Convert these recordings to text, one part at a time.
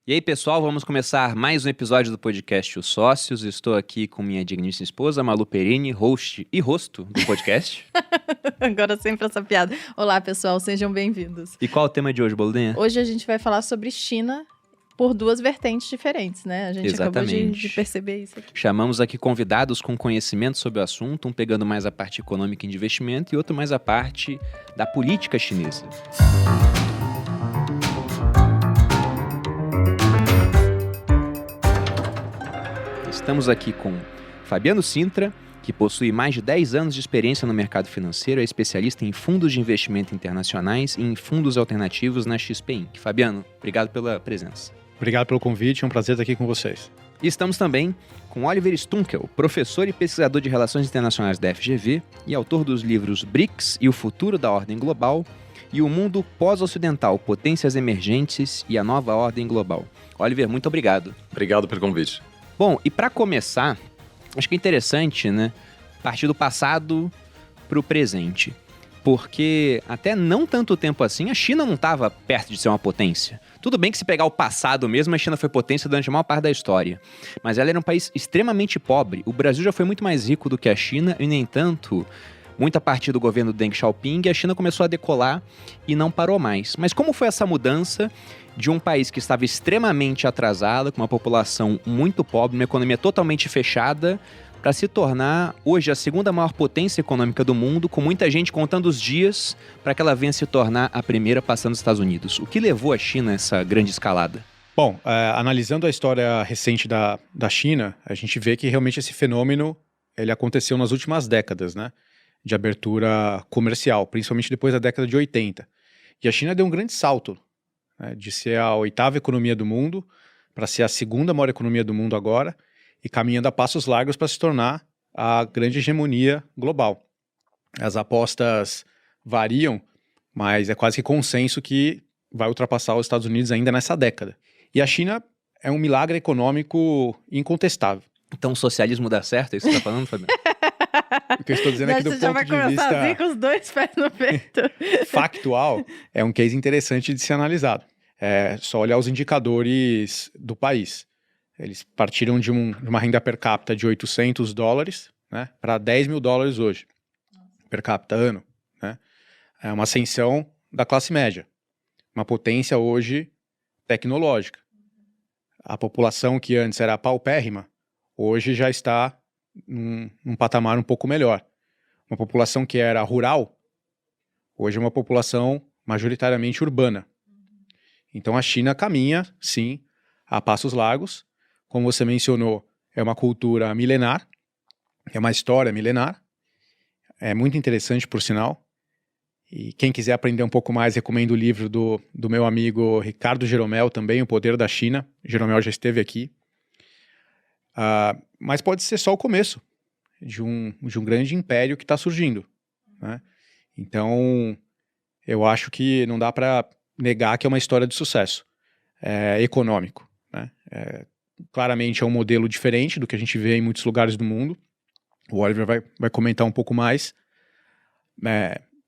E aí, pessoal, vamos começar mais um episódio do podcast Os Sócios. Estou aqui com minha digníssima esposa, Malu Perini, host e rosto do podcast. Agora sempre essa piada. Olá, pessoal, sejam bem-vindos. E qual é o tema de hoje, Boludinha? Hoje a gente vai falar sobre China por duas vertentes diferentes, né? A gente Exatamente. acabou de perceber isso aqui. Chamamos aqui convidados com conhecimento sobre o assunto, um pegando mais a parte econômica e de investimento e outro mais a parte da política chinesa. Estamos aqui com Fabiano Sintra, que possui mais de 10 anos de experiência no mercado financeiro, é especialista em fundos de investimento internacionais e em fundos alternativos na XP Inc. Fabiano, obrigado pela presença. Obrigado pelo convite, é um prazer estar aqui com vocês. E estamos também com Oliver Stunkel, professor e pesquisador de Relações Internacionais da FGV e autor dos livros BRICS e o Futuro da Ordem Global e O Mundo Pós-Ocidental, Potências Emergentes e a Nova Ordem Global. Oliver, muito obrigado. Obrigado pelo convite. Bom, e para começar, acho que é interessante, né, partir do passado para o presente. Porque até não tanto tempo assim, a China não estava perto de ser uma potência. Tudo bem que se pegar o passado mesmo, a China foi potência durante a maior parte da história. Mas ela era um país extremamente pobre. O Brasil já foi muito mais rico do que a China e, no entanto, muito a partir do governo Deng Xiaoping, a China começou a decolar e não parou mais. Mas como foi essa mudança de um país que estava extremamente atrasado, com uma população muito pobre, uma economia totalmente fechada, para se tornar hoje a segunda maior potência econômica do mundo, com muita gente contando os dias para que ela venha se tornar a primeira, passando os Estados Unidos? O que levou a China a essa grande escalada? Bom, analisando a história recente da China, a gente vê que realmente esse fenômeno ele aconteceu nas últimas décadas, né, de abertura comercial, principalmente depois da década de 80. E a China deu um grande salto, né, de ser a 8ª economia do mundo para ser a segunda maior economia do mundo agora, e caminhando a passos largos para se tornar a grande hegemonia global. As apostas variam, mas é quase que consenso que vai ultrapassar os Estados Unidos ainda nessa década. E a China é um milagre econômico incontestável. Então o socialismo dá certo? É isso que você está falando, Fabiano? O que eu estou dizendo é que do ponto de vista assim, com os dois pés no peito. factual, é um case interessante de ser analisado. É só olhar os indicadores do país. Eles partiram de uma renda per capita de $800, né, para $10 mil hoje, per capita ano. Né? É uma ascensão da classe média. Uma potência hoje tecnológica. A população que antes era paupérrima, hoje já está num patamar um pouco melhor. Uma população que era rural, hoje é uma população majoritariamente urbana. Então a China caminha, sim, a passos largos. Como você mencionou, é uma cultura milenar, é uma história milenar, é muito interessante, por sinal. E quem quiser aprender um pouco mais, recomendo o livro do meu amigo Ricardo Jeromel também, O Poder da China. Jeromel já esteve aqui. Mas pode ser só o começo de um grande império que está surgindo, né? Então, eu acho que não dá para negar que é uma história de sucesso econômico, né? Claramente é um modelo diferente do que a gente vê em muitos lugares do mundo. O Oliver vai comentar um pouco mais.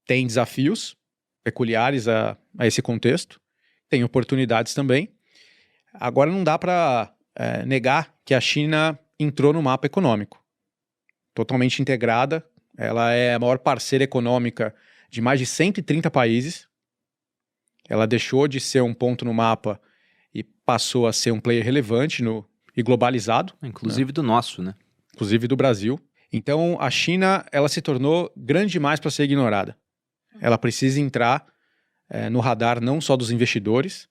Tem desafios peculiares a esse contexto, tem oportunidades também. Agora não dá para negar que a China entrou no mapa econômico. Totalmente integrada, ela é a maior parceira econômica de mais de 130 países. Ela deixou de ser um ponto no mapa e passou a ser um player relevante e globalizado. Inclusive, né? Do nosso, né? Inclusive do Brasil. Então, a China, ela se tornou grande demais para ser ignorada. Ela precisa entrar no radar não só dos investidores,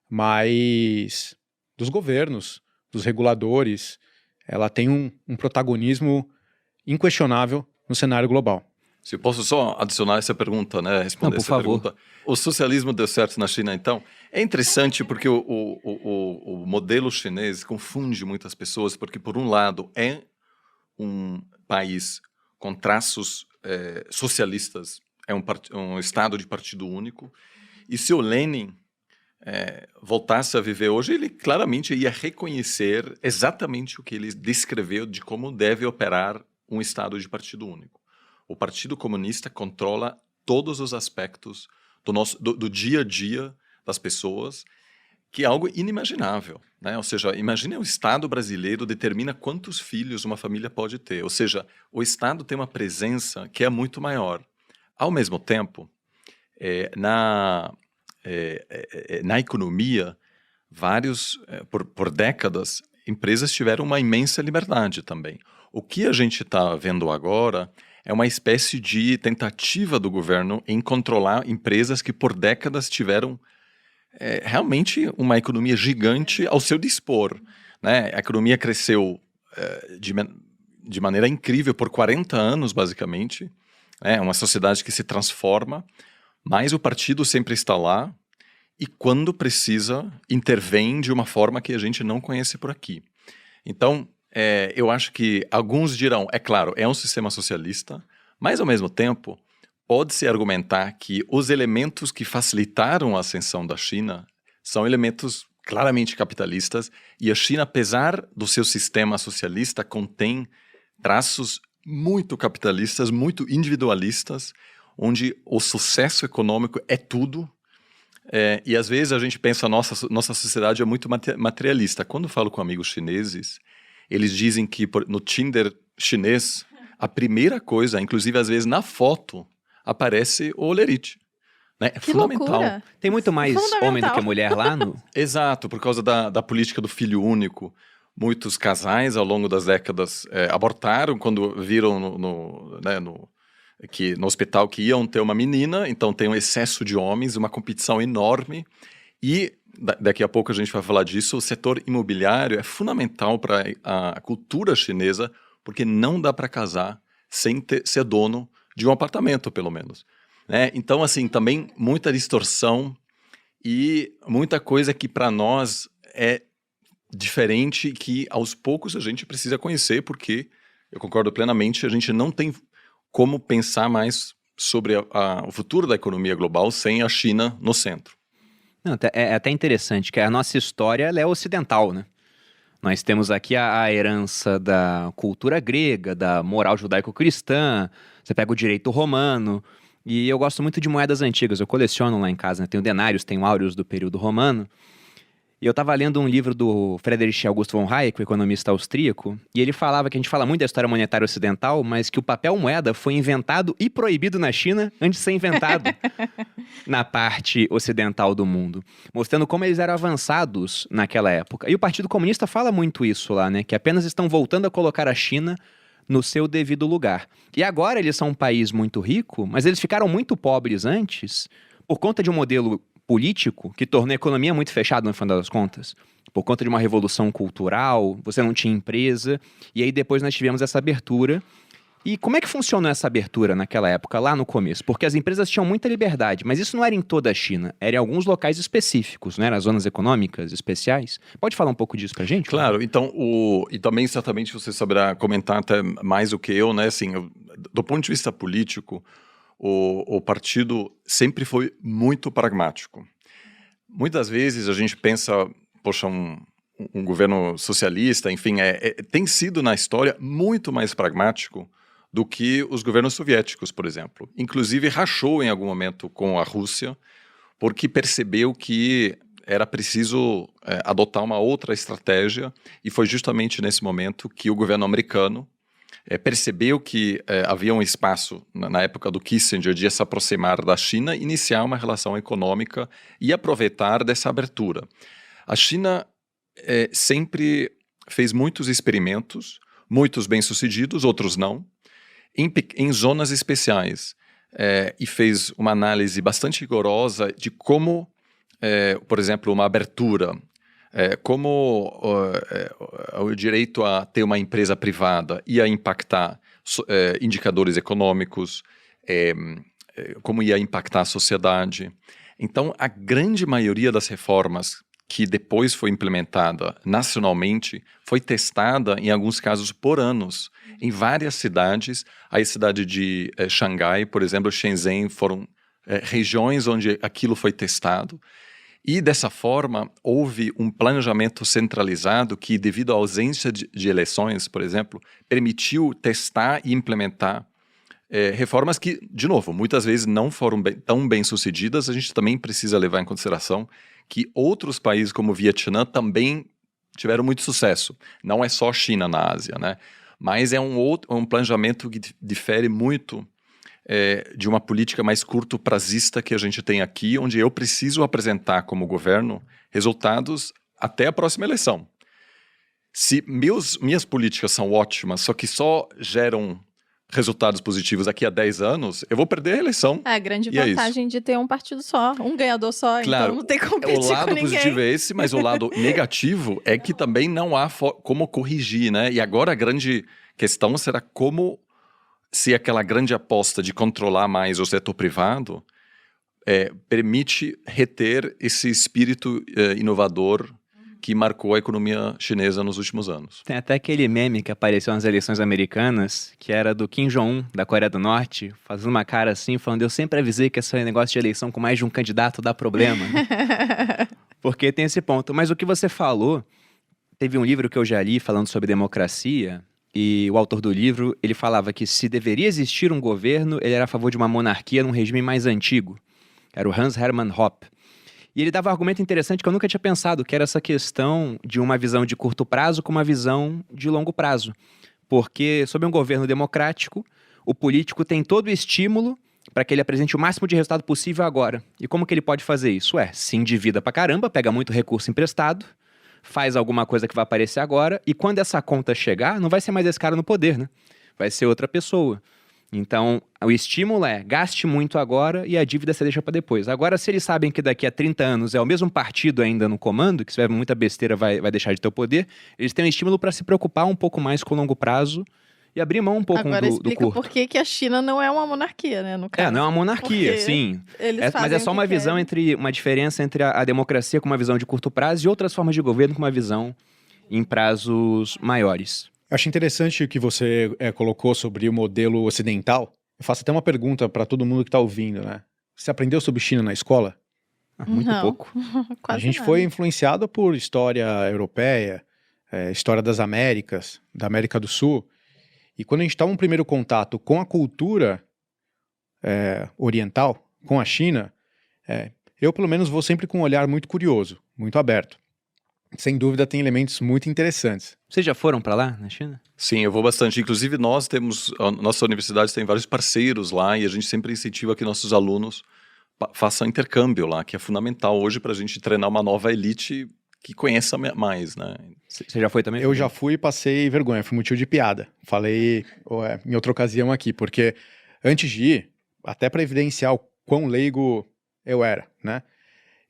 mas dos governos, dos reguladores. Ela tem um protagonismo inquestionável no cenário global. Se eu posso só adicionar essa pergunta, né? Responder Não, por favor. pergunta. O socialismo deu certo na China, então? É interessante porque o modelo chinês confunde muitas pessoas, porque, por um lado, é um país com traços socialistas, é um estado de partido único, e se o Lenin voltasse a viver hoje, ele claramente ia reconhecer exatamente o que ele descreveu de como deve operar um estado de partido único. O Partido Comunista controla todos os aspectos do dia a dia das pessoas que é algo inimaginável, né? Ou seja, imagine o Estado brasileiro determina quantos filhos uma família pode ter. Ou seja, o Estado tem uma presença que é muito maior. Ao mesmo tempo, na economia, por décadas, empresas tiveram uma imensa liberdade também. O que a gente está vendo agora é uma espécie de tentativa do governo em controlar empresas que por décadas tiveram realmente uma economia gigante ao seu dispor, né? A economia cresceu de maneira incrível por 40 anos, basicamente. É uma sociedade que se transforma, mas o partido sempre está lá e, quando precisa, intervém de uma forma que a gente não conhece por aqui. Então, eu acho que alguns dirão, é claro, é um sistema socialista, mas, ao mesmo tempo, pode-se argumentar que os elementos que facilitaram a ascensão da China são elementos claramente capitalistas e a China, apesar do seu sistema socialista, contém traços muito capitalistas, muito individualistas, onde o sucesso econômico é tudo. E às vezes a gente pensa nossa sociedade é muito materialista. Quando eu falo com amigos chineses, eles dizem que no Tinder chinês, a primeira coisa, inclusive às vezes na foto, aparece o olerite. Né? É Que fundamental. loucura. Tem muito mais Fundamental. homem do que mulher lá no... Exato, por causa da política do filho único. Muitos casais, ao longo das décadas, abortaram quando viram no hospital que iam ter uma menina, então tem um excesso de homens, uma competição enorme. E, daqui a pouco a gente vai falar disso, o setor imobiliário é fundamental para a cultura chinesa, porque não dá para casar sem ser dono de um apartamento, pelo menos. Né? Então, assim, também muita distorção e muita coisa que para nós é diferente, que aos poucos a gente precisa conhecer, porque, eu concordo plenamente, a gente não tem como pensar mais sobre o futuro da economia global sem a China no centro. Não, é até interessante que a nossa história ela é ocidental, né? Nós temos aqui a herança da cultura grega, da moral judaico-cristã, você pega o direito romano, e eu gosto muito de moedas antigas, eu coleciono lá em casa, né? Tenho denários, tenho áureos do período romano, e eu estava lendo um livro do Friedrich August von Hayek, o economista austríaco, e ele falava que a gente fala muito da história monetária ocidental, mas que o papel moeda foi inventado e proibido na China antes de ser inventado na parte ocidental do mundo, mostrando como eles eram avançados naquela época. E o Partido Comunista fala muito isso lá, né? Que apenas estão voltando a colocar a China no seu devido lugar. E agora eles são um país muito rico, mas eles ficaram muito pobres antes por conta de um modelo político que tornou a economia muito fechada no final das contas. Por conta de uma revolução cultural, você não tinha empresa, e aí depois nós tivemos essa abertura. E como é que funcionou essa abertura naquela época, lá no começo? Porque as empresas tinham muita liberdade, mas isso não era em toda a China, era em alguns locais específicos, não era? As zonas econômicas especiais. Pode falar um pouco disso pra gente? Claro, então, e também certamente você saberá comentar até mais do que eu, né? Assim, do ponto de vista político, o partido sempre foi muito pragmático. Muitas vezes a gente pensa, poxa, um governo socialista, enfim, tem sido na história muito mais pragmático do que os governos soviéticos, por exemplo. Inclusive rachou em algum momento com a Rússia, porque percebeu que era preciso adotar uma outra estratégia, e foi justamente nesse momento que o governo americano percebeu que havia um espaço, na época do Kissinger, de se aproximar da China, iniciar uma relação econômica e aproveitar dessa abertura. A China sempre fez muitos experimentos, muitos bem-sucedidos, outros não, em zonas especiais, e fez uma análise bastante rigorosa de como, por exemplo, uma abertura, como o direito a ter uma empresa privada ia impactar indicadores econômicos, como ia impactar a sociedade. Então, a grande maioria das reformas que depois foi implementada nacionalmente foi testada, em alguns casos, por anos, em várias cidades. A cidade de Xangai, por exemplo, Shenzhen, foram regiões onde aquilo foi testado. E, dessa forma, houve um planejamento centralizado que, devido à ausência de eleições, por exemplo, permitiu testar e implementar reformas que, de novo, muitas vezes não foram tão bem sucedidas. A gente também precisa levar em consideração que outros países como o Vietnã também tiveram muito sucesso. Não é só a China na Ásia, né? Mas é um planejamento que difere muito de uma política mais curto-prazista que a gente tem aqui, onde eu preciso apresentar como governo resultados até a próxima eleição. Se minhas políticas são ótimas, só que só geram resultados positivos daqui a 10 anos, eu vou perder a eleição. É a grande E é vantagem de ter um partido só, um ganhador só, Claro, então não tem como competir o lado com ninguém. positivo é esse, mas o lado negativo é que também não há como corrigir, né? E agora a grande questão será como se aquela grande aposta de controlar mais o setor privado permite reter esse espírito inovador que marcou a economia chinesa nos últimos anos. Tem até aquele meme que apareceu nas eleições americanas, que era do Kim Jong-un, da Coreia do Norte, fazendo uma cara assim, falando: eu sempre avisei que esse negócio de eleição com mais de um candidato dá problema. Né? Porque tem esse ponto. Mas o que você falou, teve um livro que eu já li falando sobre democracia, e o autor do livro, ele falava que se deveria existir um governo, ele era a favor de uma monarquia num regime mais antigo. Era o Hans Hermann Hoppe. E ele dava um argumento interessante que eu nunca tinha pensado, que era essa questão de uma visão de curto prazo com uma visão de longo prazo. Porque, sob um governo democrático, o político tem todo o estímulo para que ele apresente o máximo de resultado possível agora. E como que ele pode fazer isso? Se endivida pra caramba, pega muito recurso emprestado, faz alguma coisa que vai aparecer agora, e quando essa conta chegar, não vai ser mais esse cara no poder, né? Vai ser outra pessoa. Então, o estímulo gaste muito agora e a dívida você deixa para depois. Agora, se eles sabem que daqui a 30 anos é o mesmo partido ainda no comando, que se tiver muita besteira vai deixar de ter o poder, eles têm um estímulo para se preocupar um pouco mais com o longo prazo e abrir mão um pouco Agora do explica curto. por que a China não é uma monarquia, né, no caso. Não é uma monarquia, Porque sim. Eles Mas fazem é só o que uma visão querem. uma diferença entre a democracia com uma visão de curto prazo e outras formas de governo com uma visão em prazos maiores. Eu acho interessante o que você colocou sobre o modelo ocidental. Eu faço até uma pergunta para todo mundo que está ouvindo, né? Você aprendeu sobre China na escola? Muito Não. pouco. Quase A gente nada. foi influenciado por história europeia, história das Américas, da América do Sul. E quando a gente está um primeiro contato com a cultura oriental, com a China, eu pelo menos vou sempre com um olhar muito curioso, muito aberto. Sem dúvida tem elementos muito interessantes. Vocês já foram para lá, na China? Sim, eu vou bastante. Inclusive, a nossa universidade tem vários parceiros lá e a gente sempre incentiva que nossos alunos façam intercâmbio lá, que é fundamental hoje para a gente treinar uma nova elite que conheça mais, né? Você já foi também? Eu já fui e passei vergonha, fui motivo de piada. Falei em outra ocasião aqui, porque antes de ir, até para evidenciar o quão leigo eu era, né?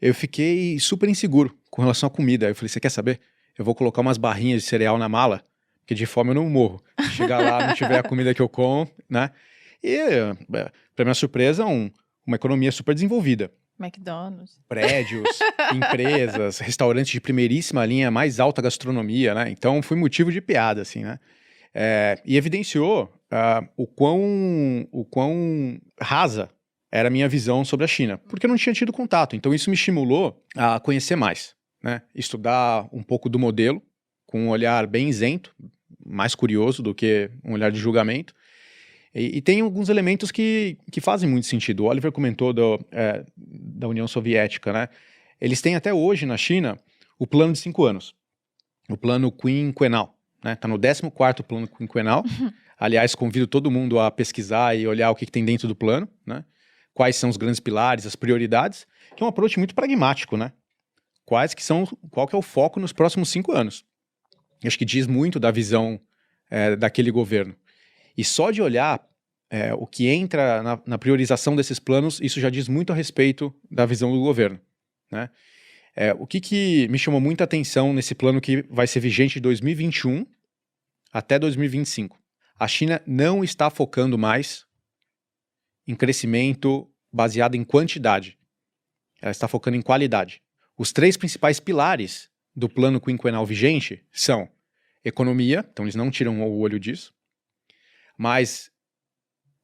Eu fiquei super inseguro com relação à comida. Eu falei, você quer saber? Eu vou colocar umas barrinhas de cereal na mala, porque de fome eu não morro. Se chegar lá, não tiver a comida que eu como, né? E, para minha surpresa, uma economia super desenvolvida. McDonald's. Prédios, empresas, restaurantes de primeiríssima linha, mais alta gastronomia, né? Então, fui motivo de piada, assim, né? E evidenciou o quão rasa era a minha visão sobre a China, porque eu não tinha tido contato. Então, isso me estimulou a conhecer mais, né? Estudar um pouco do modelo, com um olhar bem isento, mais curioso do que um olhar de julgamento. E tem alguns elementos que fazem muito sentido. O Oliver comentou da União Soviética, né? Eles têm até hoje na China o plano de 5 anos, o plano quinquenal, né? Está no 14º plano quinquenal. Aliás, convido todo mundo a pesquisar e olhar o que tem dentro do plano, né? Quais são os grandes pilares, as prioridades, que é um approach muito pragmático, né? Qual que é o foco nos próximos 5 anos? Eu acho que diz muito da visão daquele governo. E só de olhar o que entra na priorização desses planos, isso já diz muito a respeito da visão do governo, né? O que me chamou muita atenção nesse plano que vai ser vigente de 2021 até 2025? A China não está focando mais em crescimento baseado em quantidade. Ela está focando em qualidade. Os 3 principais pilares do plano quinquenal vigente são economia, então eles não tiram o olho disso, mas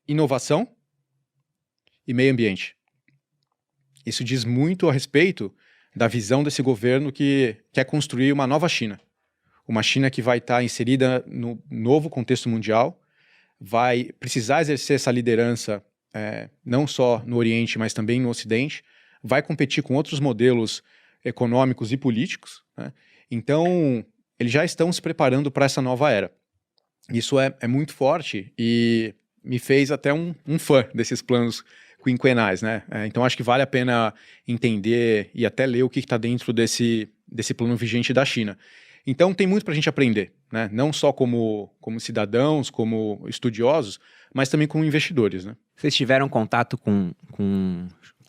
inovação e meio ambiente. Isso diz muito a respeito da visão desse governo que quer construir uma nova China. Uma China que vai estar inserida no novo contexto mundial, vai precisar exercer essa liderança não só no Oriente, mas também no Ocidente, vai competir com outros modelos econômicos e políticos, né? Então, eles já estão se preparando para essa nova era. Isso é muito forte e me fez até um fã desses planos quinquenais, né? Então, acho que vale a pena entender e até ler o que está dentro desse plano vigente da China. Então, tem muito para a gente aprender, né? Não só como cidadãos, como estudiosos, mas também como investidores, né? Vocês tiveram contato com...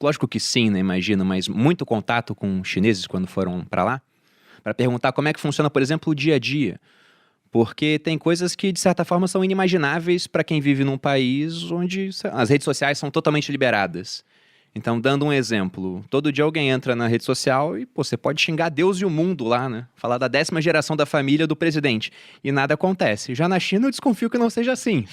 Lógico que sim, né? Imagino, mas muito contato com chineses quando foram para lá? Para perguntar como é que funciona, por exemplo, o dia a dia. Porque tem coisas que, de certa forma, são inimagináveis para quem vive num país onde as redes sociais são totalmente liberadas. Então, dando um exemplo, todo dia alguém entra na rede social e você pode xingar Deus e o mundo lá, né? Falar da 10ª geração da família do presidente. E nada acontece. Já na China, eu desconfio que não seja assim.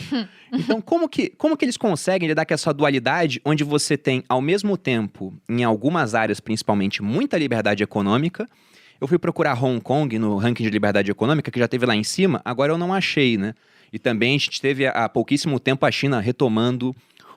Então, como que eles conseguem lidar com essa dualidade, onde você tem, ao mesmo tempo, em algumas áreas, principalmente, muita liberdade econômica. Eu fui procurar Hong Kong no ranking de liberdade econômica, que já teve lá em cima, agora eu não achei, né? E também a gente teve há pouquíssimo tempo a China retomando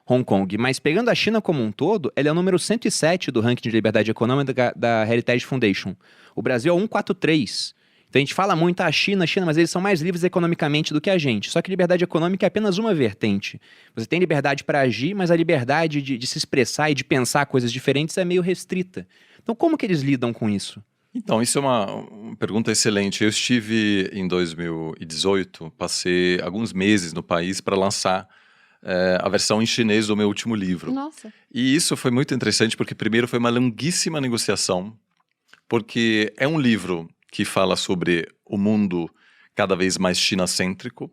Hong Kong. Mas pegando a China como um todo, ela é o número 107 do ranking de liberdade econômica da Heritage Foundation. O Brasil é 143. Então a gente fala muito a China, mas eles são mais livres economicamente do que a gente. Só que liberdade econômica é apenas uma vertente. Você tem liberdade para agir, mas a liberdade de se expressar e de pensar coisas diferentes é meio restrita. Então como que eles lidam com isso? Então, isso é uma pergunta excelente. Eu estive em 2018, passei alguns meses no país para lançar a versão em chinês do meu último livro. Nossa. E isso foi muito interessante porque, primeiro, foi uma longuíssima negociação, porque é um livro que fala sobre o mundo cada vez mais chinacêntrico.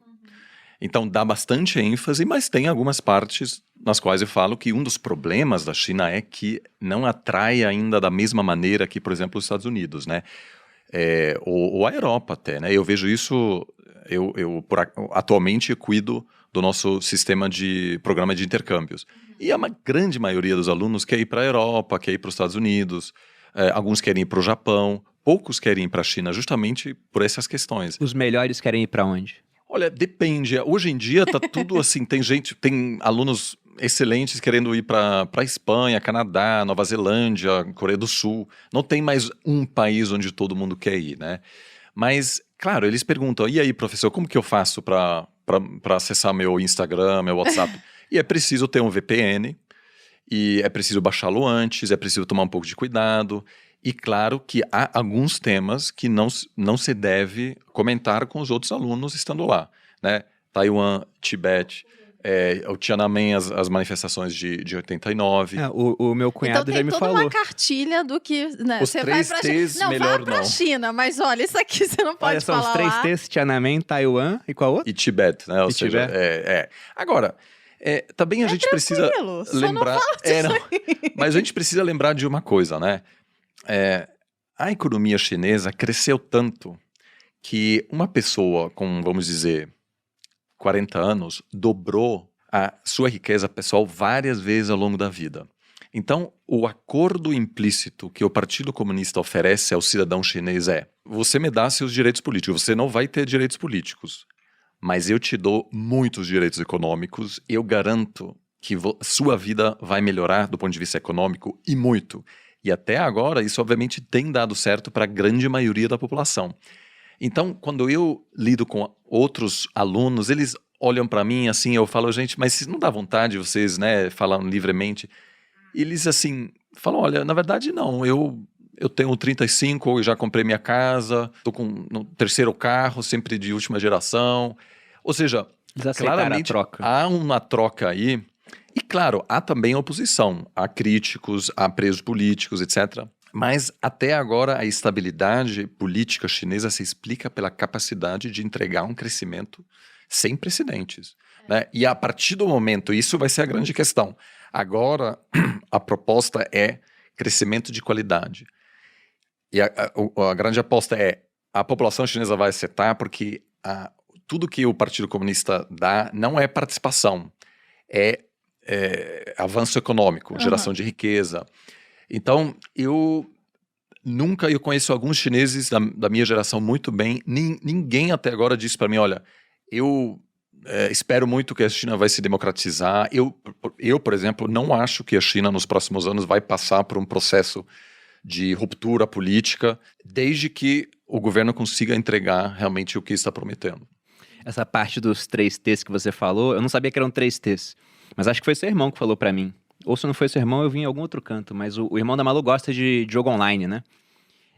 Então, dá bastante ênfase, mas tem algumas partes nas quais eu falo que um dos problemas da China é que não atrai ainda da mesma maneira que, por exemplo, os Estados Unidos, né? Ou a Europa até, né? Eu vejo isso, atualmente cuido do nosso sistema de programa de intercâmbios. E a grande maioria dos alunos quer ir para a Europa, quer ir para os Estados Unidos, alguns querem ir para o Japão, poucos querem ir para a China justamente por essas questões. Os melhores querem ir para onde? Olha, depende. Hoje em dia tá tudo assim, tem alunos excelentes querendo ir para Espanha, Canadá, Nova Zelândia, Coreia do Sul. Não tem mais um país onde todo mundo quer ir, né? Mas, claro, eles perguntam, e aí, professor, como que eu faço para acessar meu Instagram, meu WhatsApp? E é preciso ter um VPN, e é preciso baixá-lo antes, é preciso tomar um pouco de cuidado. E claro que há alguns temas que não se deve comentar com os outros alunos estando lá, né? Taiwan, Tibete, o Tiananmen, as manifestações de 89. O meu cunhado já me falou. Então tem toda uma cartilha do que... Né, Os você 3 vai T's, China. melhor Não, vai pra não. China, mas olha, isso aqui você não pode Olha, são falar os 3 lá. T's, Tiananmen, Taiwan e qual outro? E Tibete, né? Ou E seja, Tibete. Agora, também a gente precisa tranquilo, só não lembrar... fala disso Mas a gente precisa lembrar de uma coisa, né? A economia chinesa cresceu tanto que uma pessoa com, vamos dizer, 40 anos, dobrou a sua riqueza pessoal várias vezes ao longo da vida. Então, o acordo implícito que o Partido Comunista oferece ao cidadão chinês é: você me dá seus direitos políticos, você não vai ter direitos políticos, mas eu te dou muitos direitos econômicos, eu garanto que sua vida vai melhorar do ponto de vista econômico e muito. E até agora, isso obviamente tem dado certo para a grande maioria da população. Então, quando eu lido com outros alunos, eles olham para mim assim, eu falo, gente, mas não dá vontade vocês, né, falam livremente? Eles assim, falam, olha, na verdade não, eu tenho 35, eu já comprei minha casa, estou com no 3º carro, sempre de última geração. Ou seja, claramente há uma troca aí. E claro, há também oposição, há críticos, há presos políticos, etc. Mas até agora a estabilidade política chinesa se explica pela capacidade de entregar um crescimento sem precedentes, né? E a partir do momento, isso vai ser a grande questão. Agora a proposta é crescimento de qualidade. E a grande aposta é: a população chinesa vai aceitar porque tudo que o Partido Comunista dá não é participação, é avanço econômico, geração de riqueza. Então, eu conheço alguns chineses da minha geração muito bem, ninguém até agora disse para mim, olha, eu espero muito que a China vai se democratizar. Eu, por exemplo, não acho que a China nos próximos anos vai passar por um processo de ruptura política, desde que o governo consiga entregar realmente o que está prometendo. Essa parte dos 3 T's que você falou, eu não sabia que eram 3 T's. Mas acho que foi seu irmão que falou pra mim. Ou se não foi seu irmão, eu vi em algum outro canto. Mas o irmão da Malu gosta de jogo online, né?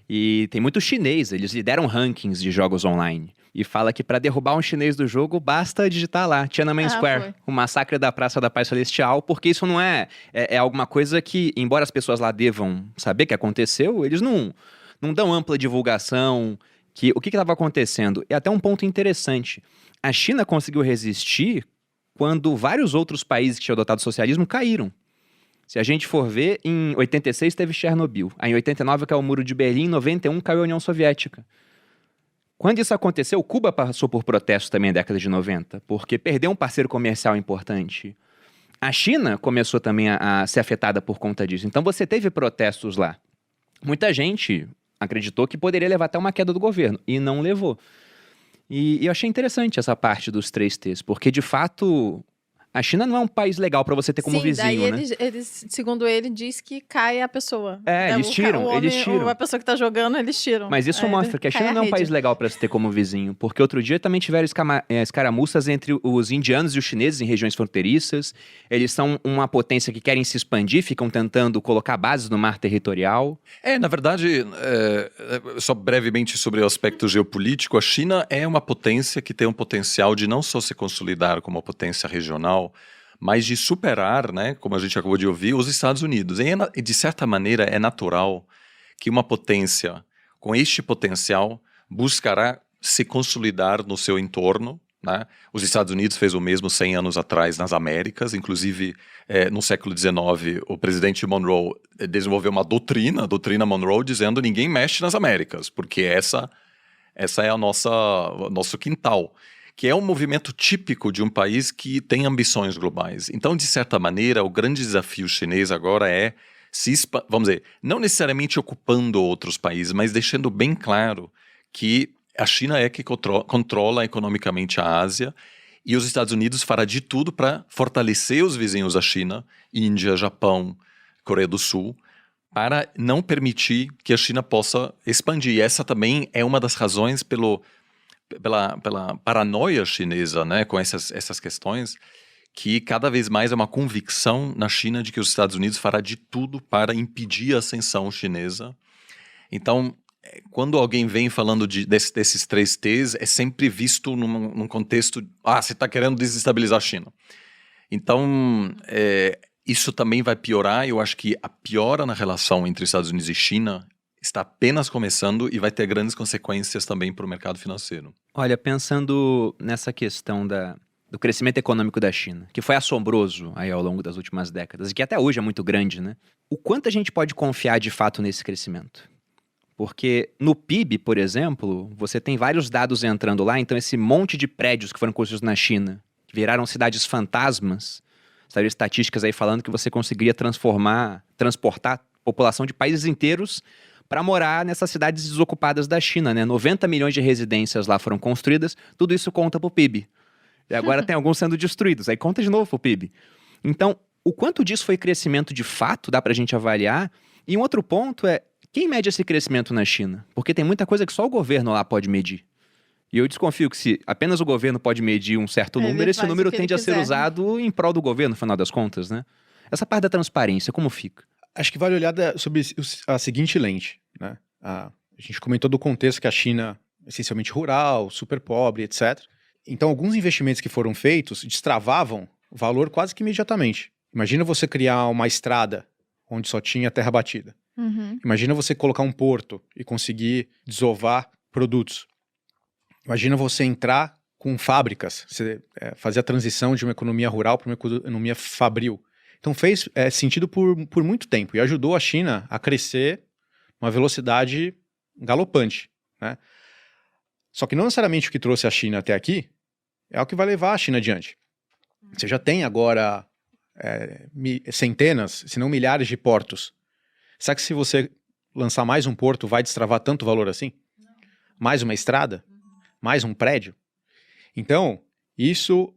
E tem muito chinês, eles lideram rankings de jogos online. E fala que pra derrubar um chinês do jogo, basta digitar lá, Tiananmen Square, foi. o massacre da Praça da Paz Celestial, porque isso não é alguma coisa que, embora as pessoas lá devam saber que aconteceu, eles não dão ampla divulgação, que o que estava acontecendo. E até um ponto interessante, a China conseguiu resistir quando vários outros países que tinham adotado o socialismo caíram. Se a gente for ver, em 86 teve Chernobyl, aí em 89 caiu o Muro de Berlim, em 91 caiu a União Soviética. Quando isso aconteceu, Cuba passou por protestos também na década de 90, porque perdeu um parceiro comercial importante. A China começou também a ser afetada por conta disso. Então você teve protestos lá. Muita gente acreditou que poderia levar até uma queda do governo, e não levou. E eu achei interessante essa parte dos 3 T's, porque de fato a China não é um país legal pra você ter como Sim, vizinho, daí né? eles, segundo ele, diz que cai a pessoa. Eles tiram, eles tiram. A pessoa que tá jogando, eles tiram. Mas isso Aí mostra que a cai China não é um rede. país legal para se ter como vizinho, porque outro dia também tiveram escaramuças entre os indianos e os chineses em regiões fronteiriças. Eles são uma potência que querem se expandir, ficam tentando colocar bases no mar territorial. Na verdade, só brevemente sobre o aspecto geopolítico, a China é uma potência que tem um potencial de não só se consolidar como uma potência regional, mas de superar, né, como a gente acabou de ouvir, os Estados Unidos. E de certa maneira é natural que uma potência com este potencial buscará se consolidar no seu entorno, né? Os Estados Unidos fez o mesmo 100 anos atrás nas Américas, inclusive no século XIX o presidente Monroe desenvolveu uma doutrina, a doutrina Monroe, dizendo ninguém mexe nas Américas, porque essa é o nosso quintal, que é um movimento típico de um país que tem ambições globais. Então, de certa maneira, o grande desafio chinês agora é vamos dizer, não necessariamente ocupando outros países, mas deixando bem claro que a China é que controla economicamente a Ásia e os Estados Unidos fará de tudo para fortalecer os vizinhos da China, Índia, Japão, Coreia do Sul, para não permitir que a China possa expandir. E essa também é uma das razões pela paranoia chinesa, né, com essas questões, que cada vez mais é uma convicção na China de que os Estados Unidos fará de tudo para impedir a ascensão chinesa. Então, quando alguém vem falando desses 3 T's, é sempre visto num contexto, você está querendo desestabilizar a China. Então, isso também vai piorar. Eu acho que a piora na relação entre Estados Unidos e China está apenas começando e vai ter grandes consequências também para o mercado financeiro. Olha, pensando nessa questão do crescimento econômico da China, que foi assombroso aí ao longo das últimas décadas, e que até hoje é muito grande, né? O quanto a gente pode confiar de fato nesse crescimento? Porque no PIB, por exemplo, você tem vários dados entrando lá, então esse monte de prédios que foram construídos na China, que viraram cidades fantasmas, sabe, estatísticas aí falando que você conseguiria transportar população de países inteiros para morar nessas cidades desocupadas da China, né? 90 milhões de residências lá foram construídas, tudo isso conta pro PIB. E agora tem alguns sendo destruídos, aí conta de novo pro PIB. Então, o quanto disso foi crescimento de fato, dá pra gente avaliar. E um outro ponto é, quem mede esse crescimento na China? Porque tem muita coisa que só o governo lá pode medir. E eu desconfio que se apenas o governo pode medir um certo número, esse número tende a ser usado em prol do governo, no final das contas, né? Essa parte da transparência, como fica? Acho que vale olhar sobre a seguinte lente, né? A gente comentou do contexto que a China é essencialmente rural, super pobre, etc. Então, alguns investimentos que foram feitos destravavam o valor quase que imediatamente. Imagina você criar uma estrada onde só tinha terra batida. Uhum. Imagina você colocar um porto e conseguir desovar produtos. Imagina você entrar com fábricas, você fazer a transição de uma economia rural para uma economia fabril. Então fez sentido por muito tempo e ajudou a China a crescer uma velocidade galopante, né? Só que não necessariamente o que trouxe a China até aqui é o que vai levar a China adiante. Você já tem agora centenas, se não milhares de portos. Será que se você lançar mais um porto vai destravar tanto valor assim? Não. Mais uma estrada? Mais um prédio? Então, isso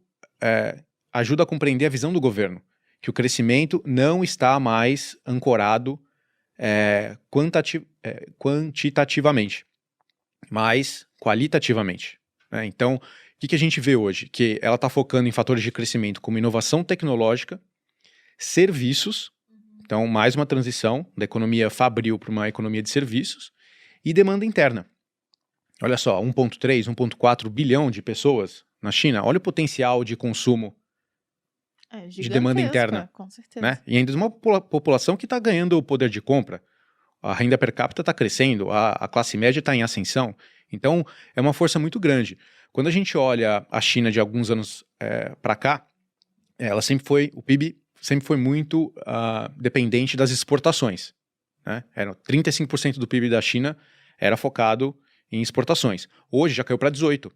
ajuda a compreender a visão do governo, que o crescimento não está mais ancorado quantitativamente, mas qualitativamente, né? Então, o que a gente vê hoje? Que ela está focando em fatores de crescimento como inovação tecnológica, serviços, então mais uma transição da economia fabril para uma economia de serviços, e demanda interna. Olha só, 1,3, 1,4 bilhão de pessoas na China, olha o potencial de consumo de demanda interna, com certeza. né? E ainda de uma população que está ganhando o poder de compra. A renda per capita está crescendo, a classe média está em ascensão. Então, é uma força muito grande. Quando a gente olha a China de alguns anos para cá, o PIB sempre foi muito dependente das exportações, né? 35% do PIB da China era focado em exportações. Hoje já caiu para 18%.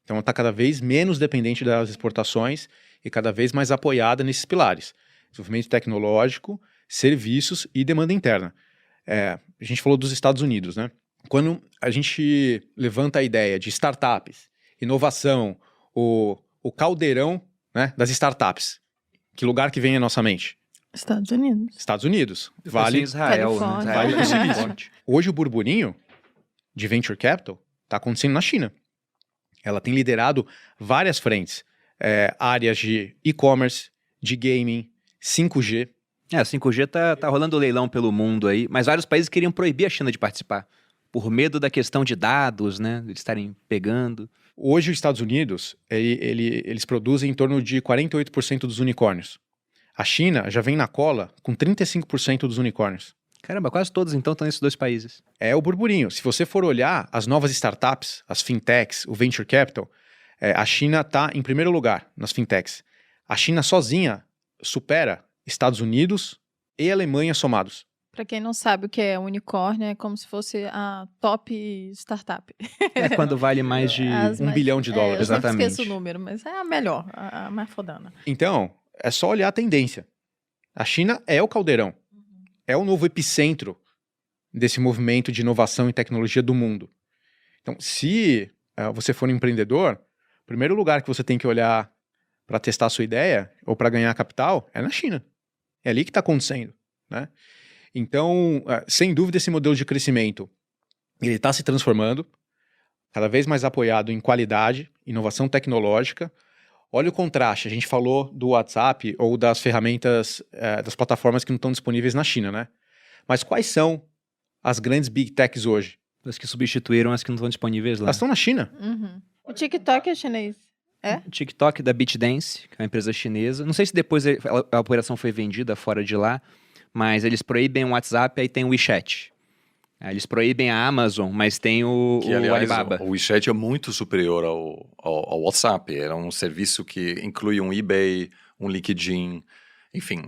Então, ela está cada vez menos dependente das exportações e cada vez mais apoiada nesses pilares. Desenvolvimento tecnológico, serviços e demanda interna. A gente falou dos Estados Unidos, né? Quando a gente levanta a ideia de startups, inovação, o caldeirão, né, das startups, que lugar que vem à nossa mente? Estados Unidos. Estados Unidos. Vale Israel, Califórnia. né? Vale do Israel é Silício. forte. Hoje o burburinho de venture capital está acontecendo na China. Ela tem liderado várias frentes, áreas de e-commerce, de gaming, 5G. A 5G tá rolando leilão pelo mundo aí, mas vários países queriam proibir a China de participar, por medo da questão de dados, né? De estarem pegando. Hoje os Estados Unidos, eles produzem em torno de 48% dos unicórnios. A China já vem na cola com 35% dos unicórnios. Caramba, quase todos então estão nesses dois países. É o burburinho. Se você for olhar as novas startups, as fintechs, o venture capital, a China está em primeiro lugar nas fintechs. A China sozinha supera Estados Unidos e Alemanha somados. Para quem não sabe o que é unicórnio, é como se fosse a top startup. É quando vale mais de $1 bilhão. Eu sempre Exatamente. esqueço o número, mas é a melhor, a mais fodana. Então, é só olhar a tendência. A China é o caldeirão. É o novo epicentro desse movimento de inovação e tecnologia do mundo. Então, se você for um empreendedor, o primeiro lugar que você tem que olhar para testar a sua ideia ou para ganhar capital é na China. É ali que está acontecendo, né? Então, sem dúvida, esse modelo de crescimento ele está se transformando, cada vez mais apoiado em qualidade, inovação tecnológica. Olha o contraste, a gente falou do WhatsApp ou das ferramentas, das plataformas que não estão disponíveis na China, né? Mas quais são as grandes big techs hoje? As que substituíram as que não estão disponíveis lá. Elas estão na China. Uhum. O TikTok é chinês. O TikTok da ByteDance, que é uma empresa chinesa. Não sei se depois a operação foi vendida fora de lá, mas eles proíbem o WhatsApp, aí tem o WeChat. Eles proíbem a Amazon, mas tem o aliás, Alibaba. O WeChat é muito superior ao WhatsApp. É um serviço que inclui um eBay, um LinkedIn, enfim,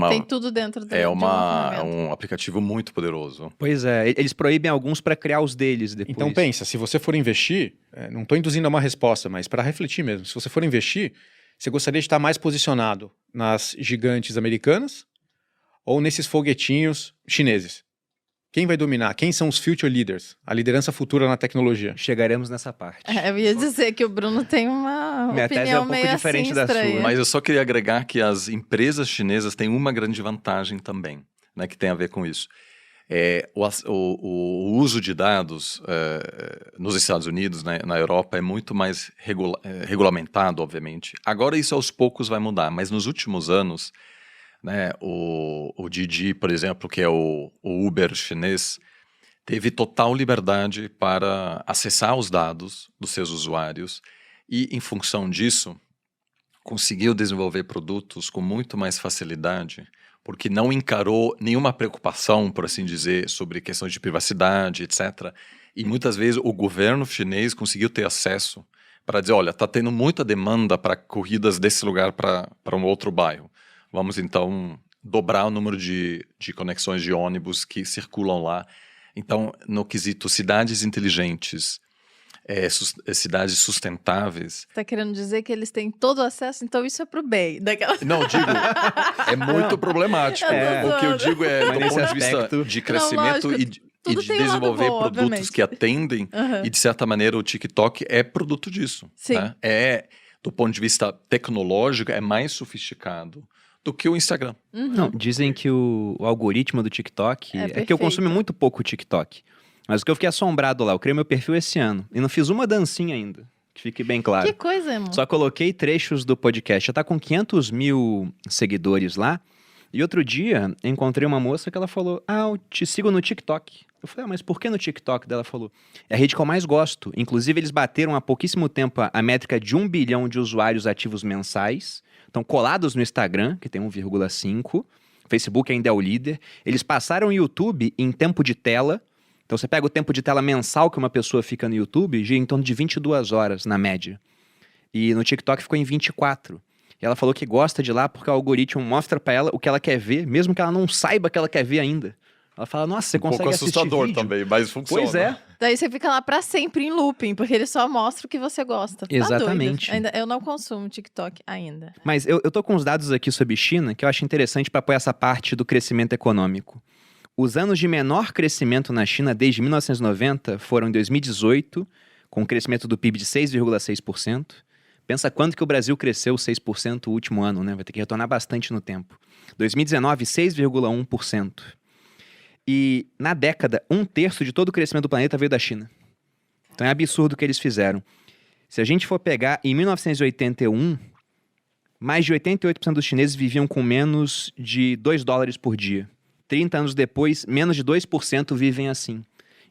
Tem tudo dentro de uma ferramenta. um aplicativo muito poderoso. Pois é, eles proíbem alguns para criar os deles depois. Então pensa, se você for investir, não estou induzindo a uma resposta, mas para refletir mesmo, se você for investir, você gostaria de estar mais posicionado nas gigantes americanas ou nesses foguetinhos chineses? Quem vai dominar? Quem são os future leaders? A liderança futura na tecnologia. Chegaremos nessa parte. Eu ia dizer que o Bruno tem uma Minha tese opinião é um pouco meio diferente assim da estranha. sua. Mas eu só queria agregar que as empresas chinesas têm uma grande vantagem também, né, que tem a ver com isso. O uso de dados nos Estados Unidos, né, na Europa, é muito mais regulamentado, obviamente. Agora isso aos poucos vai mudar, mas nos últimos anos, né, o Didi, por exemplo, que é o Uber chinês, teve total liberdade para acessar os dados dos seus usuários e, em função disso, conseguiu desenvolver produtos com muito mais facilidade, porque não encarou nenhuma preocupação, por assim dizer, sobre questões de privacidade, etc. E muitas vezes o governo chinês conseguiu ter acesso para dizer, olha, está tendo muita demanda para corridas desse lugar para um outro bairro. Vamos, então, dobrar o número de conexões de ônibus que circulam lá. Então, no quesito cidades inteligentes, cidades sustentáveis... Tá querendo dizer que eles têm todo o acesso? Então isso é pro bem. Não, digo, é muito problemático. O que eu digo é, do ponto de vista de crescimento lógico, e de tudo tem um lado desenvolver bom, produtos obviamente. que atendem, e de certa maneira o TikTok é produto disso. Sim. Né? Do ponto de vista tecnológico, é mais sofisticado do que o Instagram. Não, dizem que o algoritmo do TikTok... É É que eu consumo perfeito. muito pouco o TikTok. Mas o que eu fiquei assombrado lá, eu criei meu perfil esse ano. E não fiz uma dancinha ainda, que fique bem claro. Que coisa, irmão. Só coloquei trechos do podcast. Já tá com 500 mil seguidores lá. E outro dia, encontrei uma moça que ela falou, eu te sigo no TikTok. Eu falei, mas por que no TikTok? Daí ela falou, é a rede que eu mais gosto. Inclusive, eles bateram há pouquíssimo tempo a métrica de 1 bilhão de usuários ativos mensais. Estão colados no Instagram, que tem 1,5. Facebook ainda é o líder. Eles passaram o YouTube em tempo de tela. Então, você pega o tempo de tela mensal que uma pessoa fica no YouTube, gira em torno de 22 horas, na média. E no TikTok ficou em 24. E ela falou que gosta de lá porque o algoritmo mostra pra ela o que ela quer ver, mesmo que ela não saiba que ela quer ver ainda. Ela fala, nossa, você consegue pouco assistir assustador vídeo? também, mas funciona. Pois é. Daí você fica lá pra sempre em looping, porque ele só mostra o que você gosta. Tá Exatamente. doido. Eu não consumo TikTok ainda. Mas eu tô com uns dados aqui sobre China que eu acho interessante para apoiar essa parte do crescimento econômico. Os anos de menor crescimento na China desde 1990 foram em 2018, com um crescimento do PIB de 6,6%. Pensa quanto que o Brasil cresceu 6% o último ano, né? Vai ter que retornar bastante no tempo. 2019, 6,1%. E na década, 1/3 de todo o crescimento do planeta veio da China. Então é absurdo o que eles fizeram. Se a gente for pegar, em 1981, mais de 88% dos chineses viviam com menos de $2 por dia. 30 anos depois, menos de 2% vivem assim.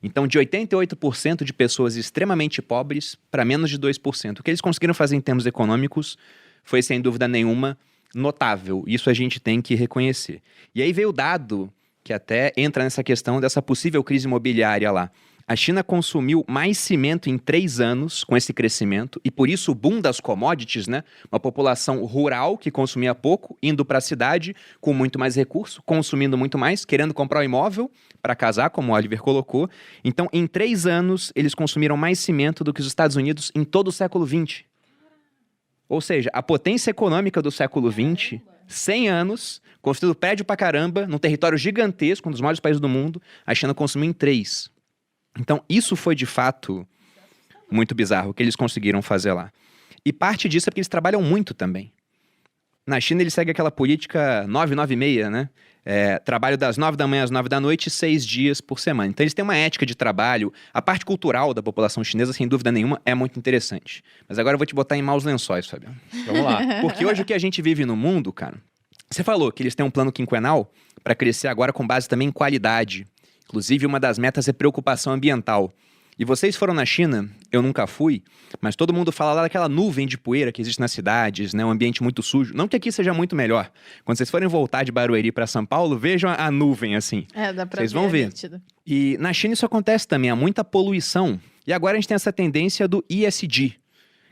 Então, de 88% de pessoas extremamente pobres para menos de 2%. O que eles conseguiram fazer em termos econômicos foi, sem dúvida nenhuma, notável. Isso a gente tem que reconhecer. E aí veio o dado que até entra nessa questão dessa possível crise imobiliária lá. A China consumiu mais cimento em 3 anos com esse crescimento, e por isso o boom das commodities, né? Uma população rural que consumia pouco, indo para a cidade com muito mais recurso, consumindo muito mais, querendo comprar um imóvel para casar, como o Oliver colocou. Então, em 3 anos, eles consumiram mais cimento do que os Estados Unidos em todo o século XX. Ou seja, a potência econômica do século XX, 100 anos, construindo prédio pra caramba, num território gigantesco, um dos maiores países do mundo, a China consumiu em 3. Então, isso foi, de fato, muito bizarro, o que eles conseguiram fazer lá. E parte disso é porque eles trabalham muito também. Na China, eles seguem aquela política 9-9-6, né? Trabalho das 9 da manhã às 9 da noite, 6 dias por semana. Então, eles têm uma ética de trabalho. A parte cultural da população chinesa, sem dúvida nenhuma, é muito interessante. Mas agora eu vou te botar em maus lençóis, Fabiano. Vamos lá. Porque hoje o que a gente vive no mundo, cara... Você falou que eles têm um plano quinquenal para crescer agora com base também em qualidade. Inclusive, uma das metas é preocupação ambiental. E vocês foram na China, eu nunca fui, mas todo mundo fala lá daquela nuvem de poeira que existe nas cidades, né? Um ambiente muito sujo. Não que aqui seja muito melhor. Quando vocês forem voltar de Barueri para São Paulo, vejam a nuvem assim. Dá pra Vocês vão ver. nítido. E na China isso acontece também, há muita poluição. E agora a gente tem essa tendência do ESG,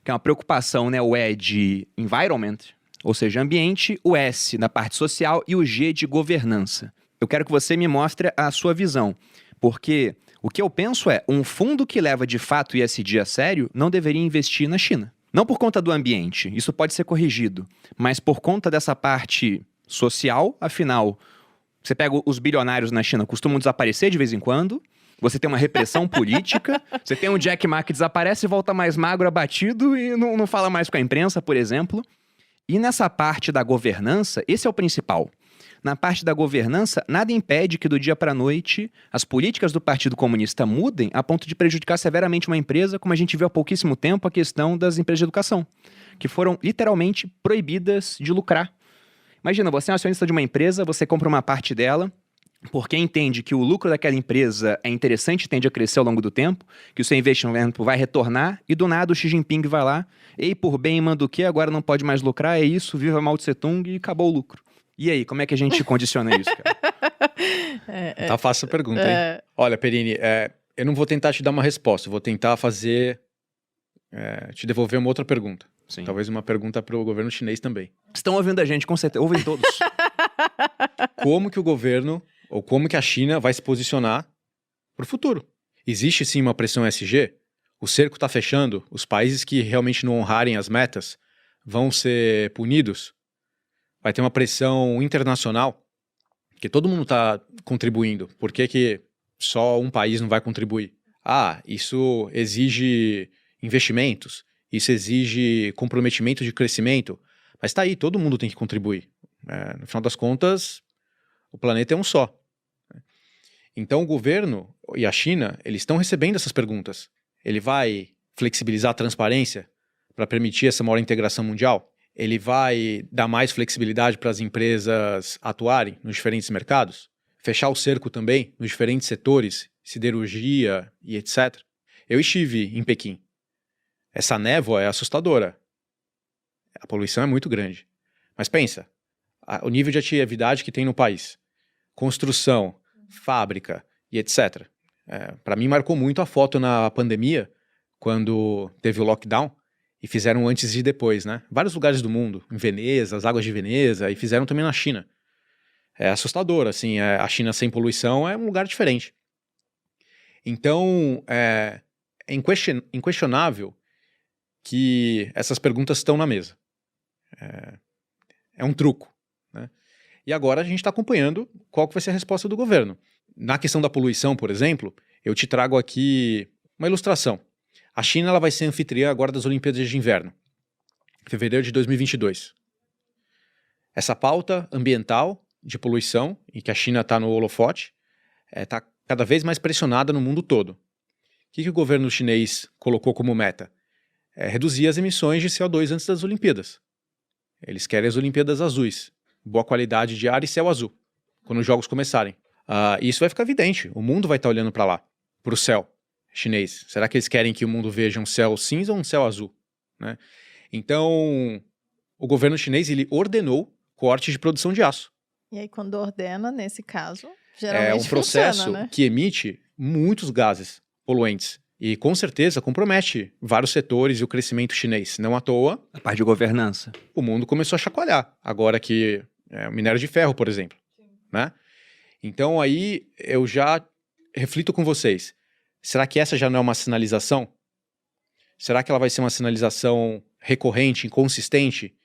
que é uma preocupação, né? O E de environment, ou seja, ambiente, o S na parte social e o G de governança. Eu quero que você me mostre a sua visão, porque o que eu penso é, um fundo que leva de fato o ESG a sério não deveria investir na China. Não por conta do ambiente, isso pode ser corrigido, mas por conta dessa parte social, afinal, você pega os bilionários na China, costumam desaparecer de vez em quando, você tem uma repressão política, você tem um Jack Ma que desaparece e volta mais magro, abatido e não fala mais com a imprensa, por exemplo. E nessa parte da governança, esse é o principal. Na parte da governança, nada impede que do dia para a noite as políticas do Partido Comunista mudem a ponto de prejudicar severamente uma empresa, como a gente viu há pouquíssimo tempo a questão das empresas de educação, que foram literalmente proibidas de lucrar. Imagina, você é um acionista de uma empresa, você compra uma parte dela, porque entende que o lucro daquela empresa é interessante, tende a crescer ao longo do tempo, que o seu investimento vai retornar, e do nada o Xi Jinping vai lá, ei, por bem manda o quê? Agora não pode mais lucrar, é isso, viva Mao Tse Tung e acabou o lucro. E aí, como é que a gente condiciona isso, cara? Tá fácil a pergunta, hein? Olha, Perini, eu não vou tentar te dar uma resposta, eu vou tentar te devolver uma outra pergunta. Sim. Talvez uma pergunta para o governo chinês também. Estão ouvindo a gente, com certeza. Ouvem todos. Como que o governo, ou como que a China vai se posicionar para o futuro? Existe sim uma pressão ESG? O cerco está fechando? Os países que realmente não honrarem as metas vão ser punidos? Vai ter uma pressão internacional? Porque todo mundo está contribuindo. Por que só um país não vai contribuir? Isso exige investimentos, isso exige comprometimento de crescimento. Mas tá aí, todo mundo tem que contribuir. No final das contas, o planeta é um só. Então, o governo e a China, eles estão recebendo essas perguntas. Ele vai flexibilizar a transparência para permitir essa maior integração mundial? Ele vai dar mais flexibilidade para as empresas atuarem nos diferentes mercados? Fechar o cerco também nos diferentes setores, siderurgia e etc. Eu estive em Pequim. Essa névoa é assustadora. A poluição é muito grande. Mas pensa, o nível de atividade que tem no país. Construção, fábrica e etc. Para mim marcou muito a foto na pandemia, quando teve o lockdown, e fizeram antes e depois, né? Vários lugares do mundo, em Veneza, as águas de Veneza, e fizeram também na China. É assustador, assim, a China sem poluição é um lugar diferente. Então, é inquestionável que essas perguntas estão na mesa. É um truco, né? E agora a gente está acompanhando qual que vai ser a resposta do governo. Na questão da poluição, por exemplo, eu te trago aqui uma ilustração. A China ela vai ser anfitriã agora das Olimpíadas de Inverno, em fevereiro de 2022. Essa pauta ambiental de poluição, em que a China está no holofote, está cada vez mais pressionada no mundo todo. O que o governo chinês colocou como meta? Reduzir as emissões de CO2 antes das Olimpíadas. Eles querem as Olimpíadas azuis, boa qualidade de ar e céu azul, quando os jogos começarem. Isso vai ficar evidente, o mundo vai estar olhando para lá, para o céu chinês. Será que eles querem que o mundo veja um céu cinza ou um céu azul? Né? Então, o governo chinês ele ordenou corte de produção de aço. E aí, quando ordena, nesse caso, geralmente é um processo funciona, né? que emite muitos gases poluentes e, com certeza, compromete vários setores e o crescimento chinês. Não à toa, A parte de governança. o mundo começou a chacoalhar. Agora que o minério de ferro, por exemplo. Né? Então, aí, eu já reflito com vocês. Será que essa já não é uma sinalização? Será que ela vai ser uma sinalização recorrente, inconsistente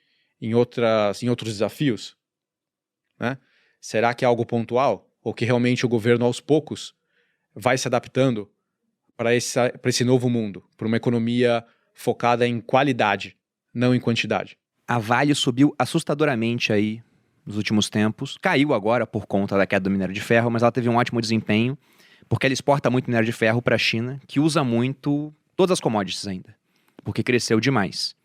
em outros desafios? Né? Será que é algo pontual? Ou que realmente o governo, aos poucos, vai se adaptando para esse novo mundo? Para uma economia focada em qualidade, não em quantidade. A Vale subiu assustadoramente aí nos últimos tempos. Caiu agora por conta da queda do minério de ferro, mas ela teve um ótimo desempenho, porque ela exporta muito minério de ferro para a China, que usa muito todas as commodities ainda, porque cresceu demais.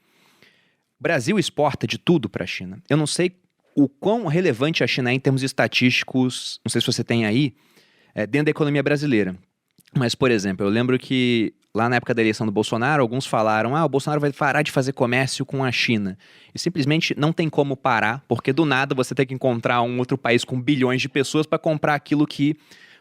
O Brasil exporta de tudo para a China. Eu não sei o quão relevante a China é em termos estatísticos, não sei se você tem aí, dentro da economia brasileira. Mas, por exemplo, eu lembro que lá na época da eleição do Bolsonaro, alguns falaram, o Bolsonaro vai parar de fazer comércio com a China. E simplesmente não tem como parar, porque do nada você tem que encontrar um outro país com bilhões de pessoas para comprar aquilo que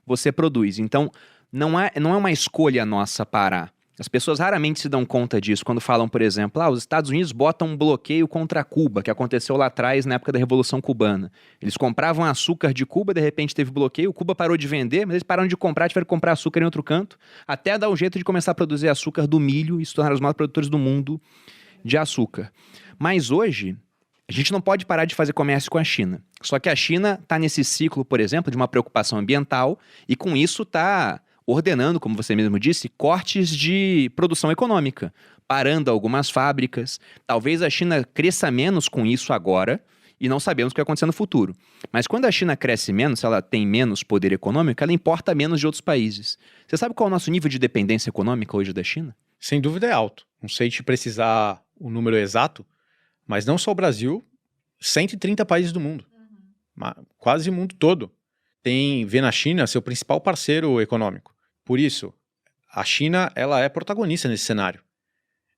você produz. Então, não é uma escolha nossa parar. As pessoas raramente se dão conta disso quando falam, por exemplo, os Estados Unidos botam um bloqueio contra Cuba, que aconteceu lá atrás na época da Revolução Cubana. Eles compravam açúcar de Cuba, de repente teve bloqueio, Cuba parou de vender, mas eles pararam de comprar, tiveram que comprar açúcar em outro canto, até dar um jeito de começar a produzir açúcar do milho e se tornar os maiores produtores do mundo de açúcar. Mas hoje, a gente não pode parar de fazer comércio com a China. Só que a China está nesse ciclo, por exemplo, de uma preocupação ambiental e com isso está ordenando, como você mesmo disse, cortes de produção econômica, parando algumas fábricas. Talvez a China cresça menos com isso agora e não sabemos o que vai acontecer no futuro. Mas quando a China cresce menos, se ela tem menos poder econômico, ela importa menos de outros países. Você sabe qual é o nosso nível de dependência econômica hoje da China? Sem dúvida é alto. Não sei te precisar o número exato, mas não só o Brasil, 130 países do mundo. Quase o mundo todo vê na China seu principal parceiro econômico. Por isso, a China ela é protagonista nesse cenário.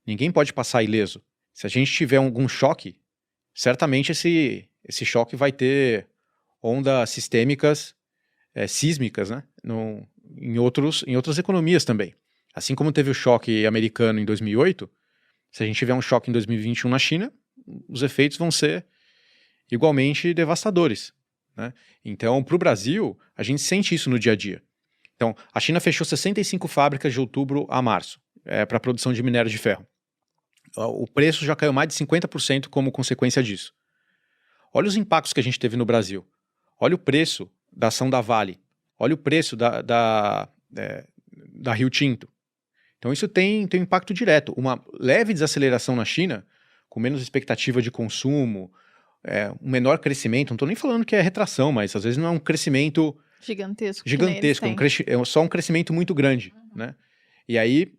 Ninguém pode passar ileso. Se a gente tiver algum choque, certamente esse choque vai ter ondas sistêmicas, sísmicas, né? Em outras economias também. Assim como teve o choque americano em 2008, se a gente tiver um choque em 2021 na China, os efeitos vão ser igualmente devastadores. Né? Então, para o Brasil, a gente sente isso no dia a dia. Então, a China fechou 65 fábricas de outubro a março para a produção de minério de ferro. O preço já caiu mais de 50% como consequência disso. Olha os impactos que a gente teve no Brasil. Olha o preço da ação da Vale. Olha o preço da Rio Tinto. Então, isso tem um impacto direto. Uma leve desaceleração na China, com menos expectativa de consumo, um menor crescimento, não estou nem falando que é retração, mas às vezes não é um crescimento Gigantesco. gigantesco, é só um crescimento muito grande, né? E aí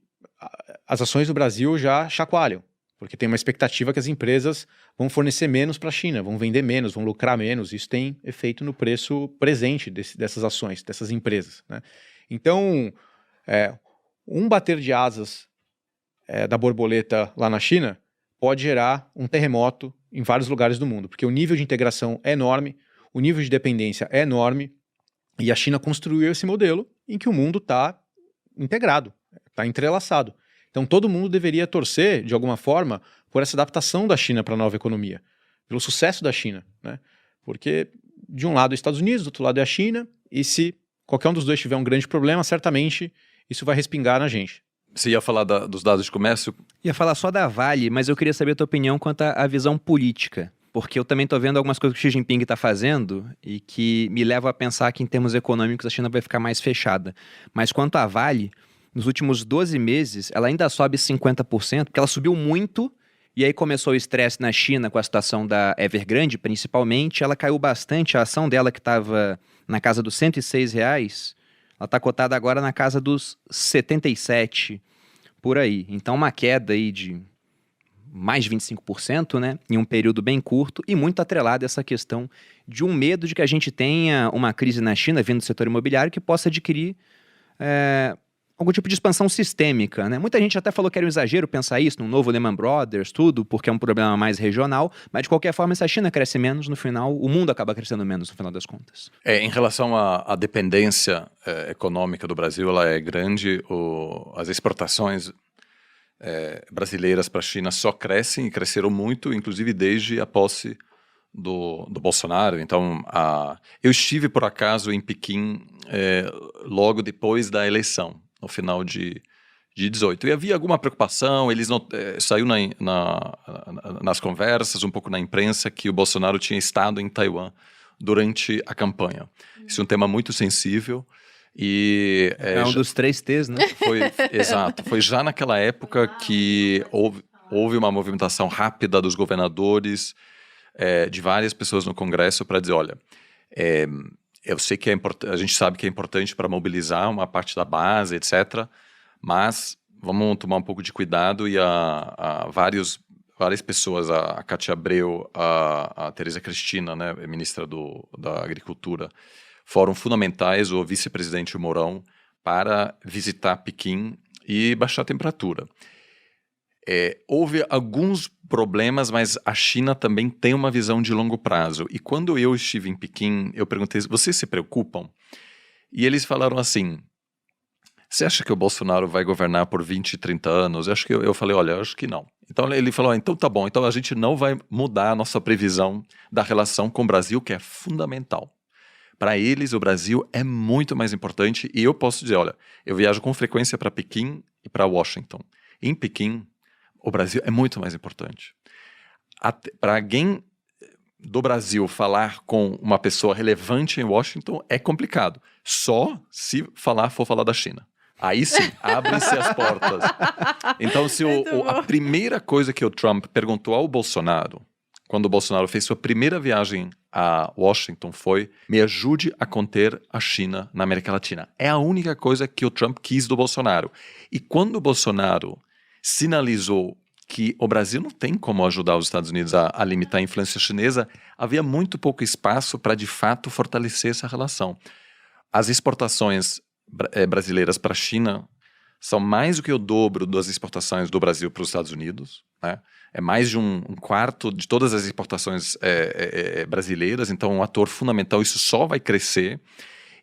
as ações do Brasil já chacoalham, porque tem uma expectativa que as empresas vão fornecer menos para a China, vão vender menos, vão lucrar menos. Isso tem efeito no preço presente dessas ações, dessas empresas, né? Então, um bater de asas da borboleta lá na China pode gerar um terremoto em vários lugares do mundo, porque o nível de integração é enorme, o nível de dependência é enorme, e a China construiu esse modelo em que o mundo está integrado, está entrelaçado. Então todo mundo deveria torcer, de alguma forma, por essa adaptação da China para a nova economia, pelo sucesso da China, né? Porque de um lado é os Estados Unidos, do outro lado é a China, e se qualquer um dos dois tiver um grande problema, certamente isso vai respingar na gente. Você ia falar dos dados de comércio? Ia falar só da Vale, mas eu queria saber a tua opinião quanto à visão política. Porque eu também estou vendo algumas coisas que o Xi Jinping está fazendo e que me levam a pensar que em termos econômicos a China vai ficar mais fechada. Mas quanto à Vale, nos últimos 12 meses ela ainda sobe 50%, porque ela subiu muito e aí começou o estresse na China com a situação da Evergrande, principalmente. Ela caiu bastante, a ação dela que estava na casa dos R$106, ela está cotada agora na casa dos 77, por aí. Então uma queda aí de mais de 25%, né, em um período bem curto, e muito atrelada essa questão de um medo de que a gente tenha uma crise na China vindo do setor imobiliário que possa adquirir algum tipo de expansão sistêmica, né? Muita gente até falou que era um exagero pensar isso num novo Lehman Brothers, tudo, porque é um problema mais regional, mas de qualquer forma, se a China cresce menos, no final, o mundo acaba crescendo menos no final das contas. Em relação à dependência econômica do Brasil, ela é grande, as exportações brasileiras para a China só crescem e cresceram muito, inclusive desde a posse do Bolsonaro. Então, eu estive, por acaso, em Pequim logo depois da eleição, no final de 18. E havia alguma preocupação, eles não, saiu nas conversas, um pouco na imprensa, que o Bolsonaro tinha estado em Taiwan durante a campanha. Isso é um tema muito sensível. E, é um dos 3 T's, né? Exato. Foi já naquela época que houve uma movimentação rápida dos governadores, de várias pessoas no Congresso para dizer, olha, eu sei que a gente sabe que é importante para mobilizar uma parte da base, etc., mas vamos tomar um pouco de cuidado. E várias pessoas, a Cátia Abreu, a Tereza Cristina, né, ministra da Agricultura, foram fundamentais, o vice-presidente Mourão, para visitar Pequim e baixar a temperatura. Houve alguns problemas, mas a China também tem uma visão de longo prazo. E quando eu estive em Pequim, eu perguntei, vocês se preocupam? E eles falaram assim, você acha que o Bolsonaro vai governar por 20, 30 anos? Eu falei, olha, eu acho que não. Então ele falou, então tá bom, então a gente não vai mudar a nossa previsão da relação com o Brasil, que é fundamental. Para eles, o Brasil é muito mais importante, e eu posso dizer, olha, eu viajo com frequência para Pequim e para Washington. Em Pequim, o Brasil é muito mais importante. Para alguém do Brasil falar com uma pessoa relevante em Washington é complicado. Só se for falar da China. Aí sim, abrem-se as portas. Então, a primeira coisa que o Trump perguntou ao Bolsonaro, quando o Bolsonaro fez sua primeira viagem a Washington, foi: me ajude a conter a China na América Latina. É a única coisa que o Trump quis do Bolsonaro. E quando o Bolsonaro sinalizou que o Brasil não tem como ajudar os Estados Unidos a limitar a influência chinesa, havia muito pouco espaço para, de fato, fortalecer essa relação. As exportações brasileiras para a China são mais do que o dobro das exportações do Brasil para os Estados Unidos, né? É mais de um quarto de todas as exportações brasileiras, então um ator fundamental, isso só vai crescer.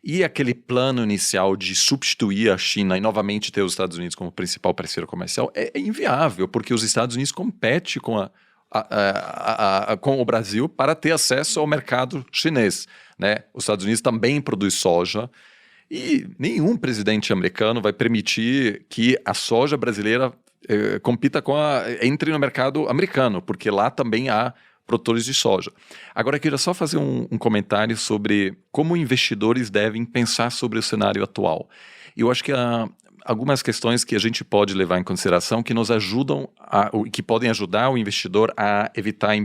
E aquele plano inicial de substituir a China e novamente ter os Estados Unidos como principal parceiro comercial é inviável, porque os Estados Unidos competem com o Brasil para ter acesso ao mercado chinês, né? Os Estados Unidos também produz soja e nenhum presidente americano vai permitir que a soja brasileira entre no mercado americano, porque lá também há produtores de soja. Agora, eu queria só fazer um comentário sobre como investidores devem pensar sobre o cenário atual. Eu acho que algumas questões que a gente pode levar em consideração que nos ajudam, que podem ajudar o investidor a evitar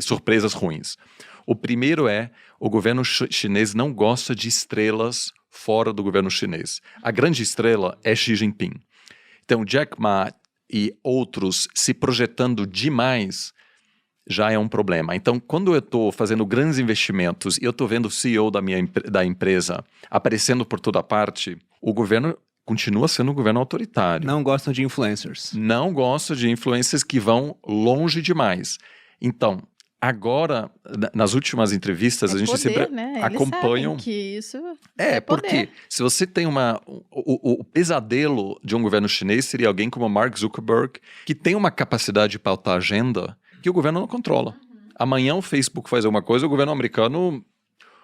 surpresas ruins. O primeiro é, o governo chinês não gosta de estrelas fora do governo chinês. A grande estrela é Xi Jinping. Então, Jack Ma e outros se projetando demais já é um problema. Então, quando eu estou fazendo grandes investimentos e eu estou vendo o CEO da empresa aparecendo por toda parte, o governo continua sendo um governo autoritário. Não gostam de influencers. Não gosta de influencers que vão longe demais. Então, agora, nas últimas entrevistas, a gente poder, sempre né? acompanha... Eles sabem que isso porque se você tem o pesadelo de um governo chinês seria alguém como Mark Zuckerberg, que tem uma capacidade de pautar agenda que o governo não controla. Amanhã o Facebook faz alguma coisa, o governo americano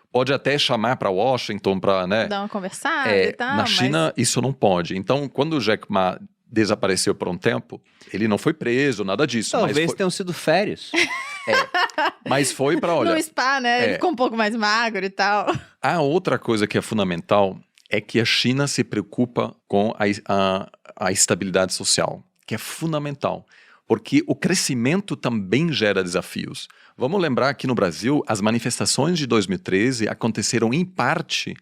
pode até chamar para Washington para, né? Dar uma conversada e tal. Na China, isso não pode. Então, quando o Jack Ma desapareceu por um tempo, ele não foi preso, nada disso. Talvez tenham sido férias. Mas foi para, olha... No spa, né? Ele ficou um pouco mais magro e tal. A outra coisa que é fundamental é que a China se preocupa com a estabilidade social, que é fundamental. Porque o crescimento também gera desafios. Vamos lembrar que no Brasil, as manifestações de 2013 aconteceram em parte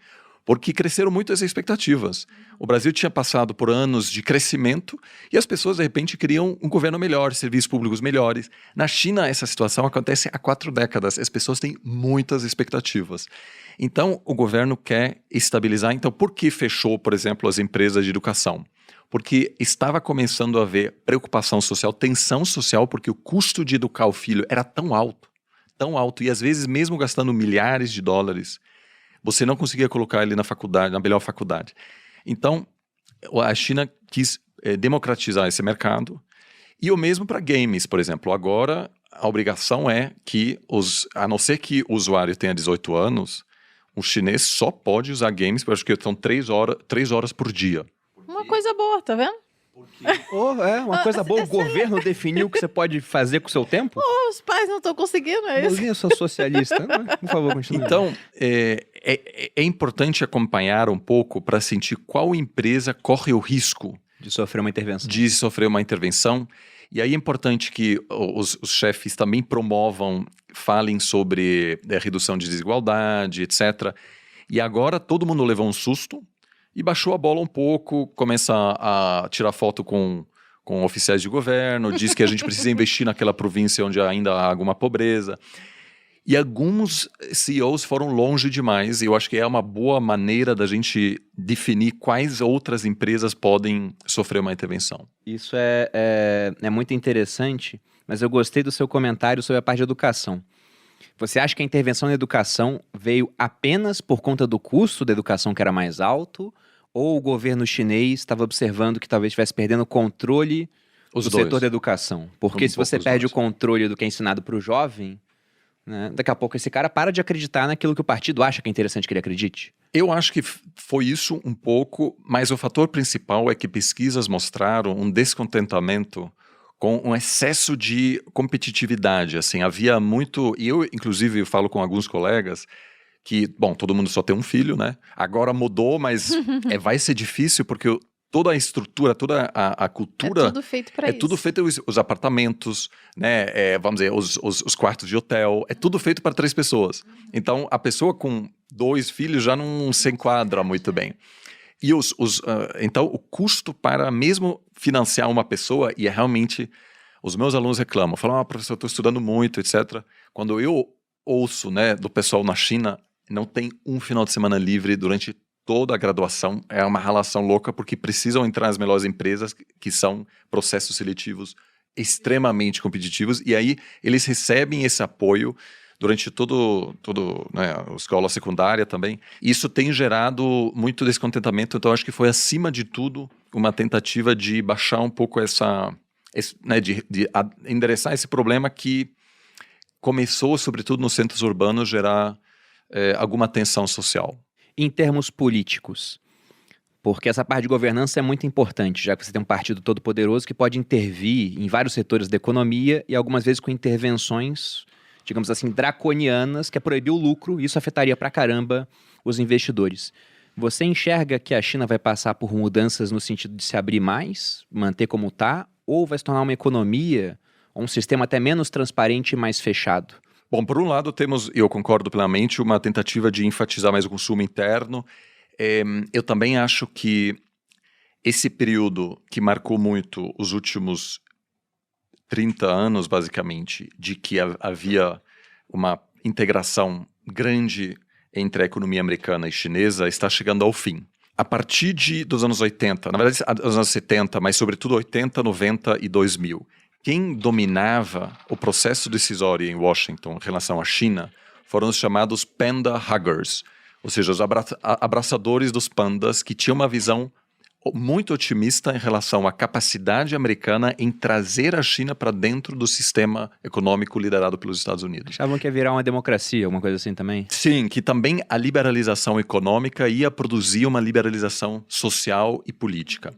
porque cresceram muito as expectativas. O Brasil tinha passado por anos de crescimento e as pessoas, de repente, queriam um governo melhor, serviços públicos melhores. Na China, essa situação acontece há 4 décadas. As pessoas têm muitas expectativas. Então, o governo quer estabilizar. Então, por que fechou, por exemplo, as empresas de educação? Porque estava começando a haver preocupação social, tensão social, porque o custo de educar o filho era tão alto, e às vezes mesmo gastando milhares de dólares, você não conseguia colocar ele na faculdade, na melhor faculdade. Então, a China quis democratizar esse mercado, e o mesmo para games, por exemplo. Agora, a obrigação é que, a não ser que o usuário tenha 18 anos, o chinês só pode usar games, porque acho que são 3 horas por dia. Uma coisa boa, tá vendo? Uma coisa boa. O governo definiu o que você pode fazer com o seu tempo? Os pais não estão conseguindo, é isso? Eu sou socialista. Por favor, continue. Então, é importante acompanhar um pouco para sentir qual empresa corre o risco de sofrer uma intervenção. E aí é importante que os chefes também falem sobre redução de desigualdade, etc. E agora todo mundo levou um susto e baixou a bola um pouco, começa a tirar foto com oficiais de governo, diz que a gente precisa investir naquela província onde ainda há alguma pobreza. E alguns CEOs foram longe demais, e eu acho que é uma boa maneira da gente definir quais outras empresas podem sofrer uma intervenção. Isso é muito interessante, mas eu gostei do seu comentário sobre a parte de educação. Você acha que a intervenção na educação veio apenas por conta do custo da educação que era mais alto, ou o governo chinês estava observando que talvez estivesse perdendo o controle do setor da educação? Porque se você perde o controle do que é ensinado para o jovem, né, daqui a pouco esse cara para de acreditar naquilo que o partido acha que é interessante que ele acredite. Eu acho que foi isso um pouco, mas o fator principal é que pesquisas mostraram um descontentamento com um excesso de competitividade. Assim, havia muito... E eu, inclusive, falo com alguns colegas que, bom, todo mundo só tem um filho, né? Agora mudou, mas vai ser difícil porque toda a estrutura, toda a cultura... É tudo feito para isso. É tudo feito, os apartamentos, né? Vamos dizer, os quartos de hotel, é tudo feito para 3 pessoas. Então, a pessoa com 2 filhos já não se enquadra muito bem. E então, o custo para mesmo financiar uma pessoa, e realmente, os meus alunos reclamam, falam, professor, eu estou estudando muito, etc. Quando eu ouço, né, do pessoal na China, não tem um final de semana livre durante toda a graduação, é uma relação louca, porque precisam entrar nas melhores empresas, que são processos seletivos extremamente competitivos, e aí eles recebem esse apoio durante né, a escola secundária também. Isso tem gerado muito descontentamento, então acho que foi, acima de tudo, uma tentativa de baixar um pouco né, de endereçar esse problema que começou, sobretudo nos centros urbanos, gerar alguma tensão social. Em termos políticos, porque essa parte de governança é muito importante, já que você tem um partido todo poderoso que pode intervir em vários setores da economia e algumas vezes com intervenções, digamos assim, draconianas, que é proibir o lucro, e isso afetaria pra caramba os investidores. Você enxerga que a China vai passar por mudanças no sentido de se abrir mais, manter como está, ou vai se tornar uma economia, ou um sistema até menos transparente e mais fechado? Bom, por um lado temos, eu concordo plenamente, uma tentativa de enfatizar mais o consumo interno. Eu também acho que esse período que marcou muito os últimos 30 anos, basicamente, de que havia uma integração grande entre a economia americana e chinesa, está chegando ao fim. A partir dos anos 80, na verdade, dos anos 70, mas sobretudo 80, 90 e 2000, quem dominava o processo decisório em Washington em relação à China foram os chamados panda huggers, ou seja, os abraçadores dos pandas que tinham uma visão muito otimista em relação à capacidade americana em trazer a China para dentro do sistema econômico liderado pelos Estados Unidos. Achavam que ia virar uma democracia, alguma coisa assim também? Sim, que também a liberalização econômica ia produzir uma liberalização social e política.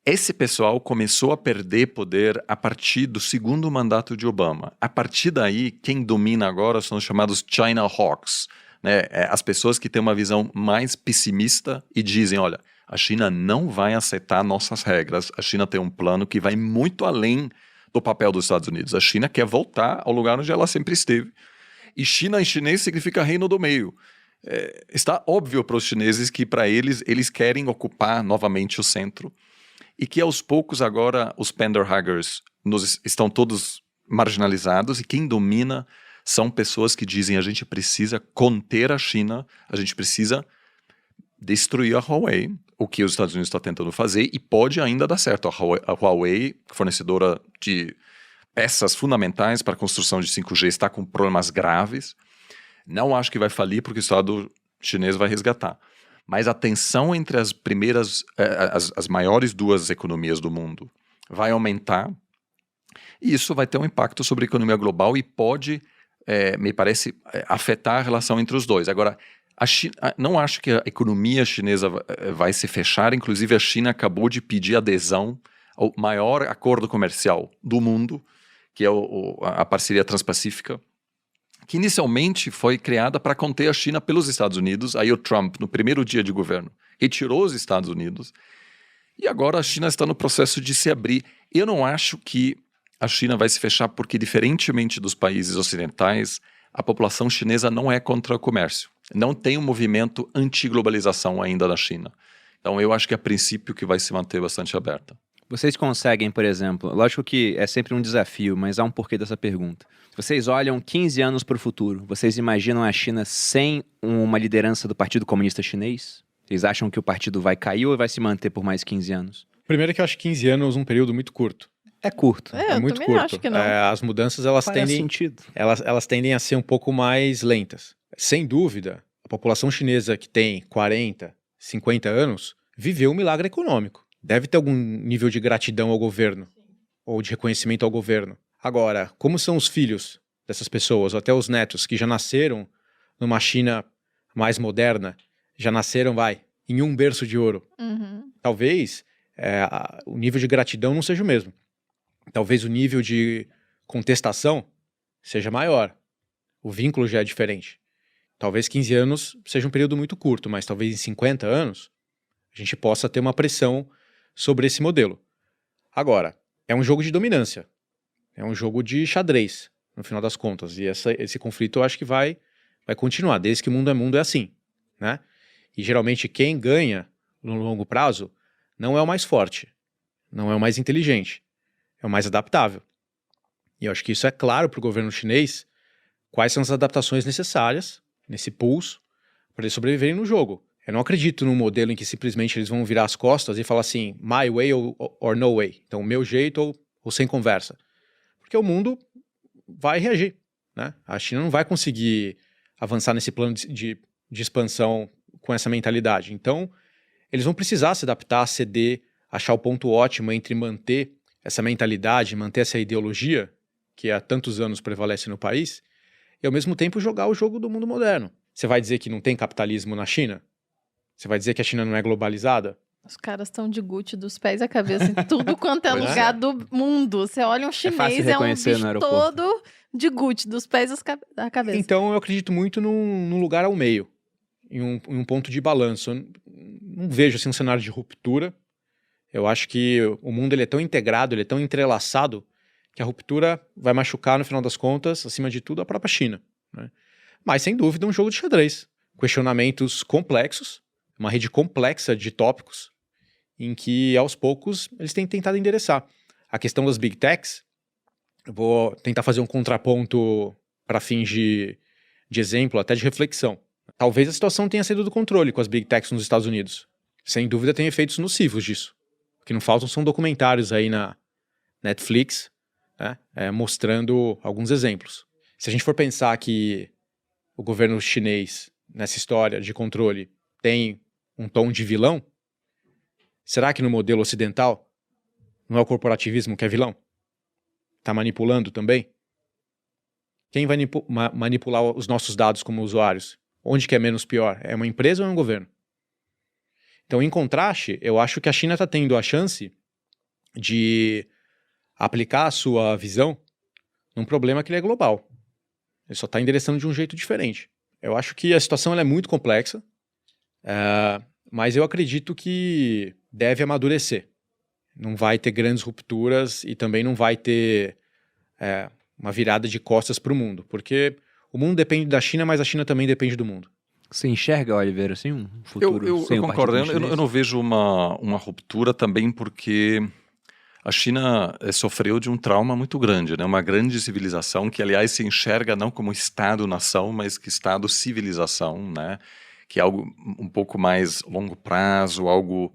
Esse pessoal começou a perder poder a partir do segundo mandato de Obama. A partir daí, quem domina agora são os chamados China Hawks, né? As pessoas que têm uma visão mais pessimista e dizem, olha, a China não vai aceitar nossas regras. A China tem um plano que vai muito além do papel dos Estados Unidos. A China quer voltar ao lugar onde ela sempre esteve. E China em chinês significa reino do meio. Está óbvio para os chineses que, para eles querem ocupar novamente o centro. E que, aos poucos, agora, os panderhuggers estão todos marginalizados. E quem domina são pessoas que dizem a gente precisa conter a China, a gente precisa destruir a Huawei, o que os Estados Unidos estão tentando fazer, e pode ainda dar certo. A Huawei, fornecedora de peças fundamentais para a construção de 5G, está com problemas graves. Não acho que vai falir porque o Estado chinês vai resgatar. Mas a tensão entre as primeiras, as maiores duas economias do mundo vai aumentar, e isso vai ter um impacto sobre a economia global e pode, me parece, afetar a relação entre os dois. Agora, não acho que a economia chinesa vai se fechar. Inclusive, a China acabou de pedir adesão ao maior acordo comercial do mundo, que é a parceria transpacífica, que inicialmente foi criada para conter a China pelos Estados Unidos. Aí o Trump, no primeiro dia de governo, retirou os Estados Unidos. E agora a China está no processo de se abrir. Eu não acho que a China vai se fechar porque, diferentemente dos países ocidentais, a população chinesa não é contra o comércio. Não tem um movimento anti-globalização ainda na China. Então eu acho que a princípio que vai se manter bastante aberta. Vocês conseguem, por exemplo, lógico que é sempre um desafio, mas há um porquê dessa pergunta. Vocês olham 15 anos para o futuro, vocês imaginam a China sem uma liderança do Partido Comunista Chinês? Vocês acham que o partido vai cair ou vai se manter por mais 15 anos? Primeiro que eu acho 15 anos um período muito curto. É curto. Eu muito também curto. acho que não. As mudanças, elas Faz sentido. elas tendem a ser um pouco mais lentas. Sem dúvida, a população chinesa que tem 40, 50 anos viveu um milagre econômico. Deve ter algum nível de gratidão ao governo, ou de reconhecimento ao governo. Agora, como são os filhos dessas pessoas, ou até os netos, que já nasceram numa China mais moderna, já nasceram, em um berço de ouro. Uhum. Talvez o nível de gratidão não seja o mesmo. Talvez o nível de contestação seja maior. O vínculo já é diferente. Talvez 15 anos seja um período muito curto, mas talvez em 50 anos a gente possa ter uma pressão sobre esse modelo. Agora, é um jogo de dominância. É um jogo de xadrez, no final das contas. E esse conflito eu acho que vai continuar. Desde que o mundo é assim, né? E geralmente quem ganha no longo prazo não é o mais forte, não é o mais inteligente, é o mais adaptável. E eu acho que isso é claro para o governo chinês, quais são as adaptações necessárias nesse pulso para eles sobreviverem no jogo. Eu não acredito num modelo em que simplesmente eles vão virar as costas e falar assim, my way or no way. Então, meu jeito ou sem conversa. Porque o mundo vai reagir, né? A China não vai conseguir avançar nesse plano de expansão com essa mentalidade. Então, eles vão precisar se adaptar, ceder, achar o ponto ótimo entre manter essa mentalidade, manter essa ideologia que há tantos anos prevalece no país e, ao mesmo tempo, jogar o jogo do mundo moderno. Você vai dizer que não tem capitalismo na China? Você vai dizer que a China não é globalizada? Os caras estão de Gucci dos pés à cabeça em tudo quanto é Pois lugar do mundo. Você olha um fácil chinês, um reconhecer no bicho aeroporto. todo de Gucci, dos pés à cabeça. Então, eu acredito muito num lugar ao meio. em um ponto de balanço. Eu não vejo assim, um cenário de ruptura. Eu acho que o mundo ele é tão integrado, ele é tão entrelaçado, que a ruptura vai machucar, no final das contas, acima de tudo, a própria China, né? Mas, sem dúvida, um jogo de xadrez. Questionamentos complexos, uma rede complexa de tópicos, em que, aos poucos, eles têm tentado endereçar. A questão das Big Techs, eu vou tentar fazer um contraponto para fins de exemplo, até de reflexão. Talvez a situação tenha saído do controle com as Big Techs nos Estados Unidos. Sem dúvida tem efeitos nocivos disso. O que não faltam são documentários aí na Netflix, né, mostrando alguns exemplos. Se a gente for pensar que o governo chinês, nessa história de controle, tem um tom de vilão, será que no modelo ocidental não é o corporativismo que é vilão? Está manipulando também? Quem vai manipular os nossos dados como usuários? Onde que é menos pior? É uma empresa ou é um governo? Então, em contraste, eu acho que a China está tendo a chance de aplicar a sua visão num problema que ele é global. Ele só está endereçando de um jeito diferente. Eu acho que a situação ela é muito complexa, mas eu acredito que deve amadurecer. Não vai ter grandes rupturas e também não vai ter uma virada de costas para o mundo, porque o mundo depende da China, mas a China também depende do mundo. Você enxerga, Oliver, assim, um futuro Eu sem o concordo. Partido Chinês? Eu não vejo uma ruptura também porque a China sofreu de um trauma muito grande, né? Uma grande civilização que, aliás, se enxerga não como Estado-nação, mas que Estado-civilização, né? Que é algo um pouco mais longo prazo, algo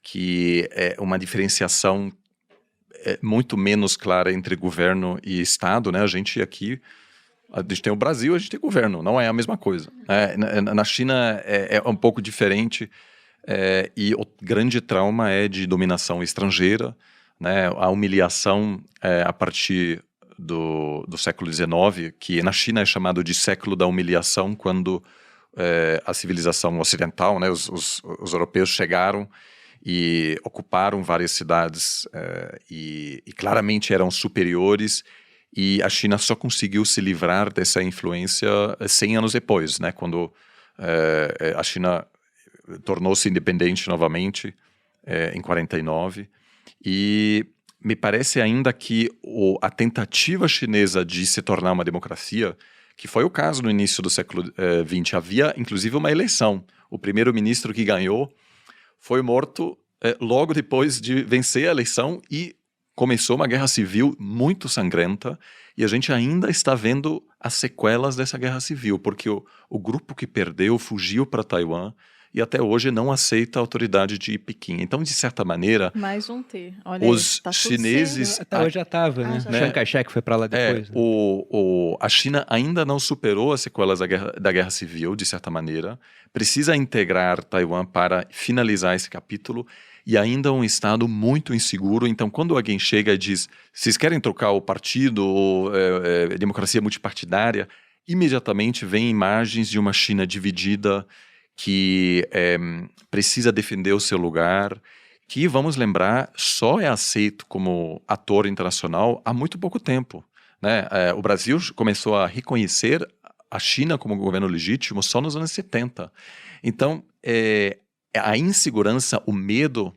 que é uma diferenciação muito menos clara entre governo e Estado, né? A gente tem o Brasil, a gente tem governo, não é a mesma coisa. Na China é um pouco diferente e o grande trauma é de dominação estrangeira, né? A humilhação a partir do século XIX, que na China é chamado de século da humilhação, quando a civilização ocidental, né? Os europeus chegaram e ocuparam várias cidades e claramente eram superiores, e a China só conseguiu se livrar dessa influência 100 anos depois, né, quando a China tornou-se independente novamente em 49, e me parece ainda que a tentativa chinesa de se tornar uma democracia, que foi o caso no início do século XX, havia inclusive uma eleição. O primeiro-ministro que ganhou foi morto logo depois de vencer a eleição e começou uma guerra civil muito sangrenta, e a gente ainda está vendo as sequelas dessa guerra civil, porque o grupo que perdeu fugiu para Taiwan e até hoje não aceita a autoridade de Pequim. Então, de certa maneira, Mais um T. Olha os aí, tá tudo chineses... certo. Até hoje já estava, né? já Chiang Kai-shek foi para lá depois. Né? A China ainda não superou as sequelas da guerra civil, de certa maneira. Precisa integrar Taiwan para finalizar esse capítulo, e ainda um Estado muito inseguro. Então, quando alguém chega e diz, vocês querem trocar o partido ou democracia multipartidária, imediatamente vem imagens de uma China dividida que precisa defender o seu lugar, que, vamos lembrar, só é aceito como ator internacional há muito pouco tempo, né? O Brasil começou a reconhecer a China como governo legítimo só nos anos 70. Então, a insegurança, o medo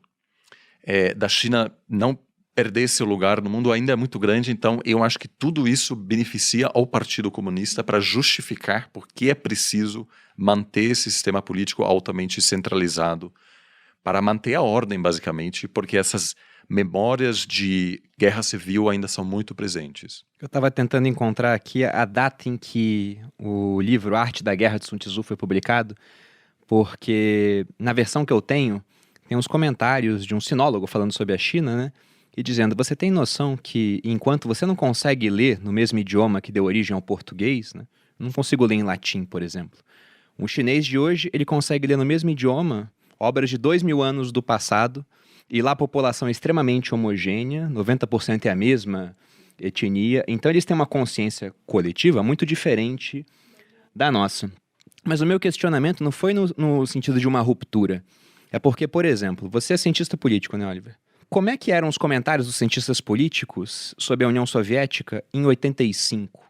da China não perder seu lugar no mundo ainda é muito grande. Então, eu acho que tudo isso beneficia ao Partido Comunista para justificar por que é preciso manter esse sistema político altamente centralizado, para manter a ordem, basicamente, porque essas memórias de guerra civil ainda são muito presentes. Eu estava tentando encontrar aqui a data em que o livro Arte da Guerra de Sun Tzu foi publicado, porque na versão que eu tenho, tem uns comentários de um sinólogo falando sobre a China, né? E dizendo, você tem noção que enquanto você não consegue ler no mesmo idioma que deu origem ao português, né? Não consigo ler em latim, por exemplo. Um chinês de hoje, ele consegue ler no mesmo idioma obras de 2000 anos do passado, e lá a população é extremamente homogênea, 90% é a mesma etnia, então eles têm uma consciência coletiva muito diferente da nossa. Mas o meu questionamento não foi no sentido de uma ruptura. É porque, por exemplo, você é cientista político, né, Oliver? Como é que eram os comentários dos cientistas políticos sobre a União Soviética em 85?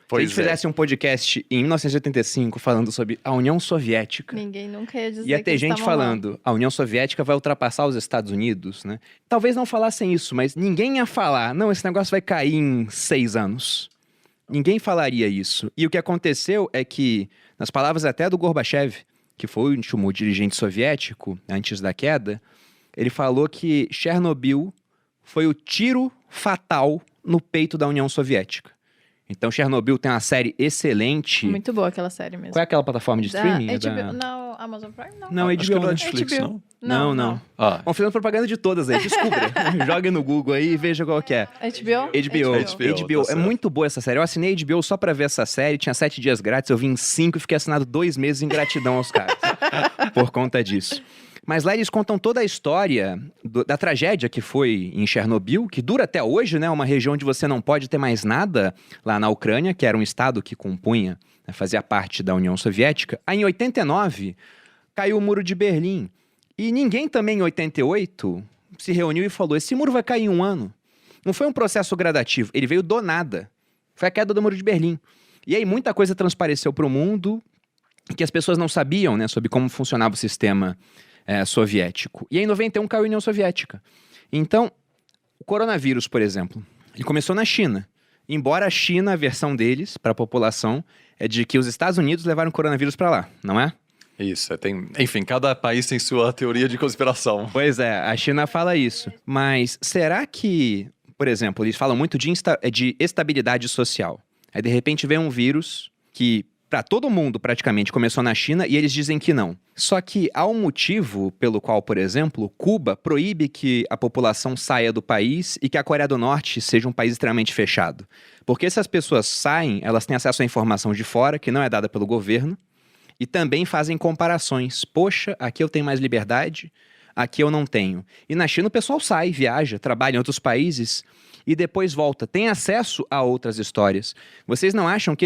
Se a gente fizesse um podcast em 1985 falando sobre a União Soviética, Ninguém nunca ia dizer ia ter que gente estavam lá. falando, a União Soviética vai ultrapassar os Estados Unidos, né? Talvez não falassem isso, mas ninguém ia falar, não, esse negócio vai cair em 6 anos. Ninguém falaria isso. E o que aconteceu é que, nas palavras até do Gorbachev, que foi o último dirigente soviético antes da queda, ele falou que Chernobyl foi o tiro fatal no peito da União Soviética. Então, Chernobyl tem uma série excelente. Muito boa aquela série mesmo. Qual é aquela plataforma de streaming? É HBO, da... Não, Amazon Prime não. Não, Acho que é HBO. da né? Netflix, HBO. não? Não. Ah, Vão fazendo propaganda de todas aí, descubra. Jogue no Google aí e veja qual que é. HBO? HBO. tá É certo. muito boa essa série. Eu assinei HBO só pra ver essa série, tinha 7 dias grátis, eu vim em 5 e fiquei assinado 2 meses em gratidão aos caras. Por conta disso. Mas lá eles contam toda a história da tragédia que foi em Chernobyl, que dura até hoje, né? Uma região onde você não pode ter mais nada lá na Ucrânia, que era um estado que compunha, né, fazia parte da União Soviética. Aí em 89, caiu o Muro de Berlim. E ninguém também em 88 se reuniu e falou, esse muro vai cair em 1 ano. Não foi um processo gradativo, ele veio do nada. Foi a queda do Muro de Berlim. E aí muita coisa transpareceu para o mundo que as pessoas não sabiam, né, sobre como funcionava o sistema soviético. E aí, em 91, caiu a União Soviética. Então, o coronavírus, por exemplo, ele começou na China. Embora a China, a versão deles, para a população, é de que os Estados Unidos levaram o coronavírus para lá, não é? isso. Enfim, cada país tem sua teoria de conspiração. Pois é, a China fala isso. Mas será que, por exemplo, eles falam muito de estabilidade social. Aí, de repente, vem um vírus que, para todo mundo, praticamente, começou na China e eles dizem que não. Só que há um motivo pelo qual, por exemplo, Cuba proíbe que a população saia do país e que a Coreia do Norte seja um país extremamente fechado. Porque se as pessoas saem, elas têm acesso à informação de fora, que não é dada pelo governo, e também fazem comparações. Poxa, aqui eu tenho mais liberdade, aqui eu não tenho. E na China o pessoal sai, viaja, trabalha em outros países e depois volta. Tem acesso a outras histórias. Vocês não acham que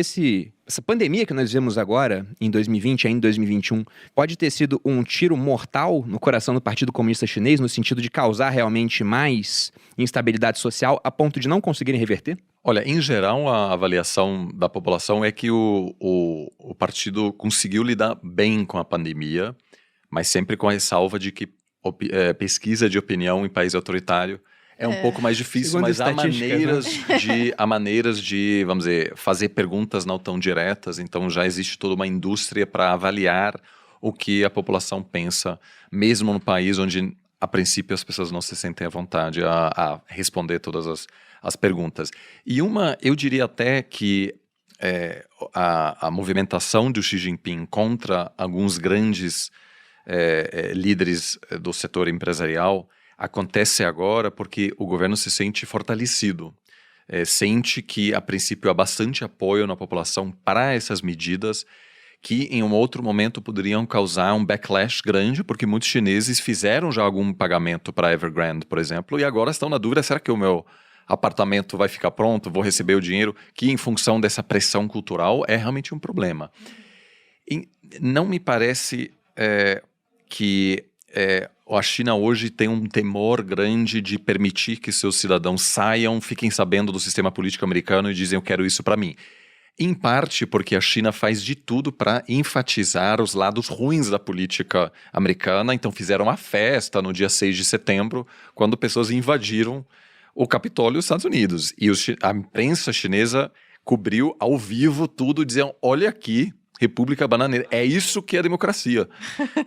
essa pandemia que nós vivemos agora, em 2020 e em 2021, pode ter sido um tiro mortal no coração do Partido Comunista Chinês, no sentido de causar realmente mais instabilidade social a ponto de não conseguirem reverter? Olha, em geral, a avaliação da população é que o partido conseguiu lidar bem com a pandemia, mas sempre com a ressalva de que pesquisa de opinião em país autoritário é um pouco mais difícil, Segundo mas há estatísticas, maneiras de, vamos dizer, fazer perguntas não tão diretas. Então já existe toda uma indústria para avaliar o que a população pensa, mesmo no país onde, a princípio, as pessoas não se sentem à vontade a responder todas as perguntas. E eu diria até que a movimentação do Xi Jinping contra alguns grandes líderes do setor empresarial acontece agora porque o governo se sente fortalecido, sente que, a princípio, há bastante apoio na população para essas medidas que, em um outro momento, poderiam causar um backlash grande, porque muitos chineses fizeram já algum pagamento para Evergrande, por exemplo, e agora estão na dúvida, será que o meu apartamento vai ficar pronto, vou receber o dinheiro, que, em função dessa pressão cultural, é realmente um problema. E não me parece que a China hoje tem um temor grande de permitir que seus cidadãos saiam, fiquem sabendo do sistema político americano e dizem eu quero isso para mim. Em parte porque a China faz de tudo para enfatizar os lados ruins da política americana, então fizeram uma festa no dia 6 de setembro, quando pessoas invadiram o Capitólio dos Estados Unidos. E a imprensa chinesa cobriu ao vivo tudo, dizendo, olha aqui, República Bananeira. É isso que é democracia.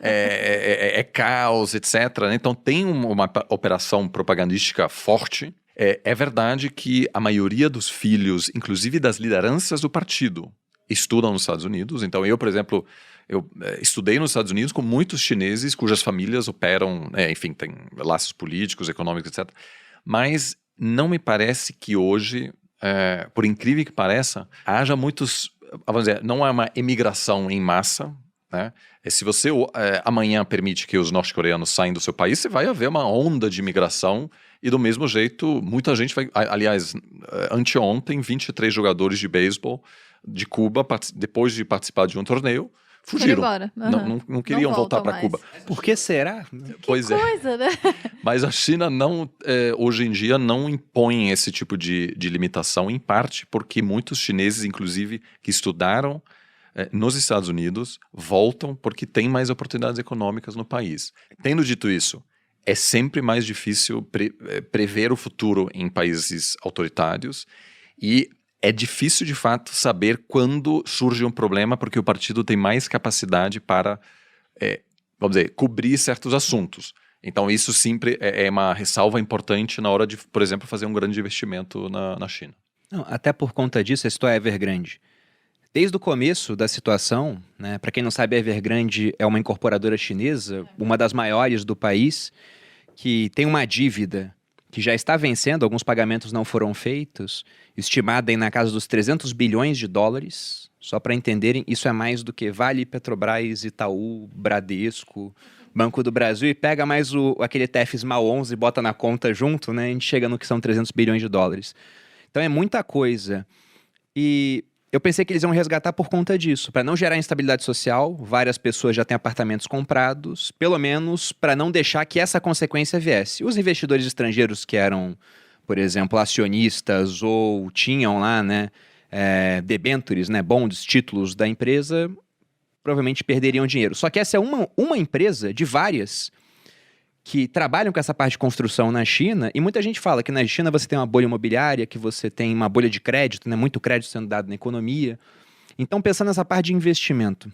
É caos, etc. Então tem uma operação propagandística forte. É verdade que a maioria dos filhos, inclusive das lideranças do partido, estudam nos Estados Unidos. Então eu, por exemplo, estudei nos Estados Unidos com muitos chineses cujas famílias operam, enfim, têm laços políticos, econômicos, etc. Mas não me parece que hoje, por incrível que pareça, haja muitos... Vamos dizer, não é uma emigração em massa, né? Se você amanhã permite que os norte-coreanos saiam do seu país, você vai haver uma onda de imigração e do mesmo jeito, muita gente vai... Aliás, anteontem, 23 jogadores de beisebol de Cuba, depois de participar de um torneio, fugiram. embora. Não queriam Não voltar voltam para mais. Cuba. Por que será? Pois é. Coisa, né? Mas a China hoje em dia não impõe esse tipo de limitação, em parte porque muitos chineses, inclusive, que estudaram nos Estados Unidos, voltam porque tem mais oportunidades econômicas no país. Tendo dito isso, é sempre mais difícil prever o futuro em países autoritários e é difícil, de fato, saber quando surge um problema, porque o partido tem mais capacidade para, vamos dizer, cobrir certos assuntos. Então, isso sempre é uma ressalva importante na hora de, por exemplo, fazer um grande investimento na China. Não, até por conta disso, a história é Evergrande. Desde o começo da situação, né, para quem não sabe, a Evergrande é uma incorporadora chinesa, uma das maiores do país, que tem uma dívida que já está vencendo, alguns pagamentos não foram feitos, estimada aí na casa dos 300 bilhões de dólares. Só para entenderem, isso é mais do que Vale, Petrobras, Itaú, Bradesco, Banco do Brasil, e pega mais aquele TEF-SMAL 11 e bota na conta junto, né? A gente chega no que são 300 bilhões de dólares. Então é muita coisa. E eu pensei que eles iam resgatar por conta disso, para não gerar instabilidade social, várias pessoas já têm apartamentos comprados, pelo menos para não deixar que essa consequência viesse. Os investidores estrangeiros que eram, por exemplo, acionistas ou tinham lá, né, debentures, né, bonds, títulos da empresa, provavelmente perderiam dinheiro. Só que essa é uma empresa de várias que trabalham com essa parte de construção na China, e muita gente fala que na China você tem uma bolha imobiliária, que você tem uma bolha de crédito, né? Muito crédito sendo dado na economia. Então, pensando nessa parte de investimento,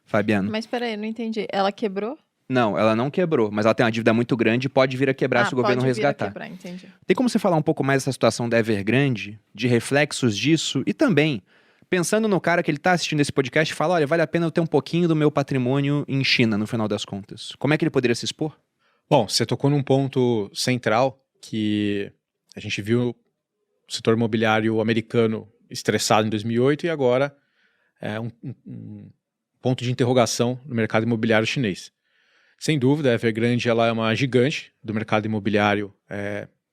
Fabiano. Mas peraí, não entendi. Ela quebrou? Não, ela não quebrou, mas ela tem uma dívida muito grande e pode vir a quebrar se o governo pode vir a resgatar. quebrar, entendi. Tem como você falar um pouco mais dessa situação da Evergrande, de reflexos disso, e também, pensando no cara que ele está assistindo esse podcast e fala, olha, vale a pena eu ter um pouquinho do meu patrimônio em China, no final das contas. Como é que ele poderia se expor? Bom, você tocou num ponto central que a gente viu o setor imobiliário americano estressado em 2008 e agora é um ponto de interrogação no mercado imobiliário chinês. Sem dúvida, a Evergrande ela é uma gigante do mercado imobiliário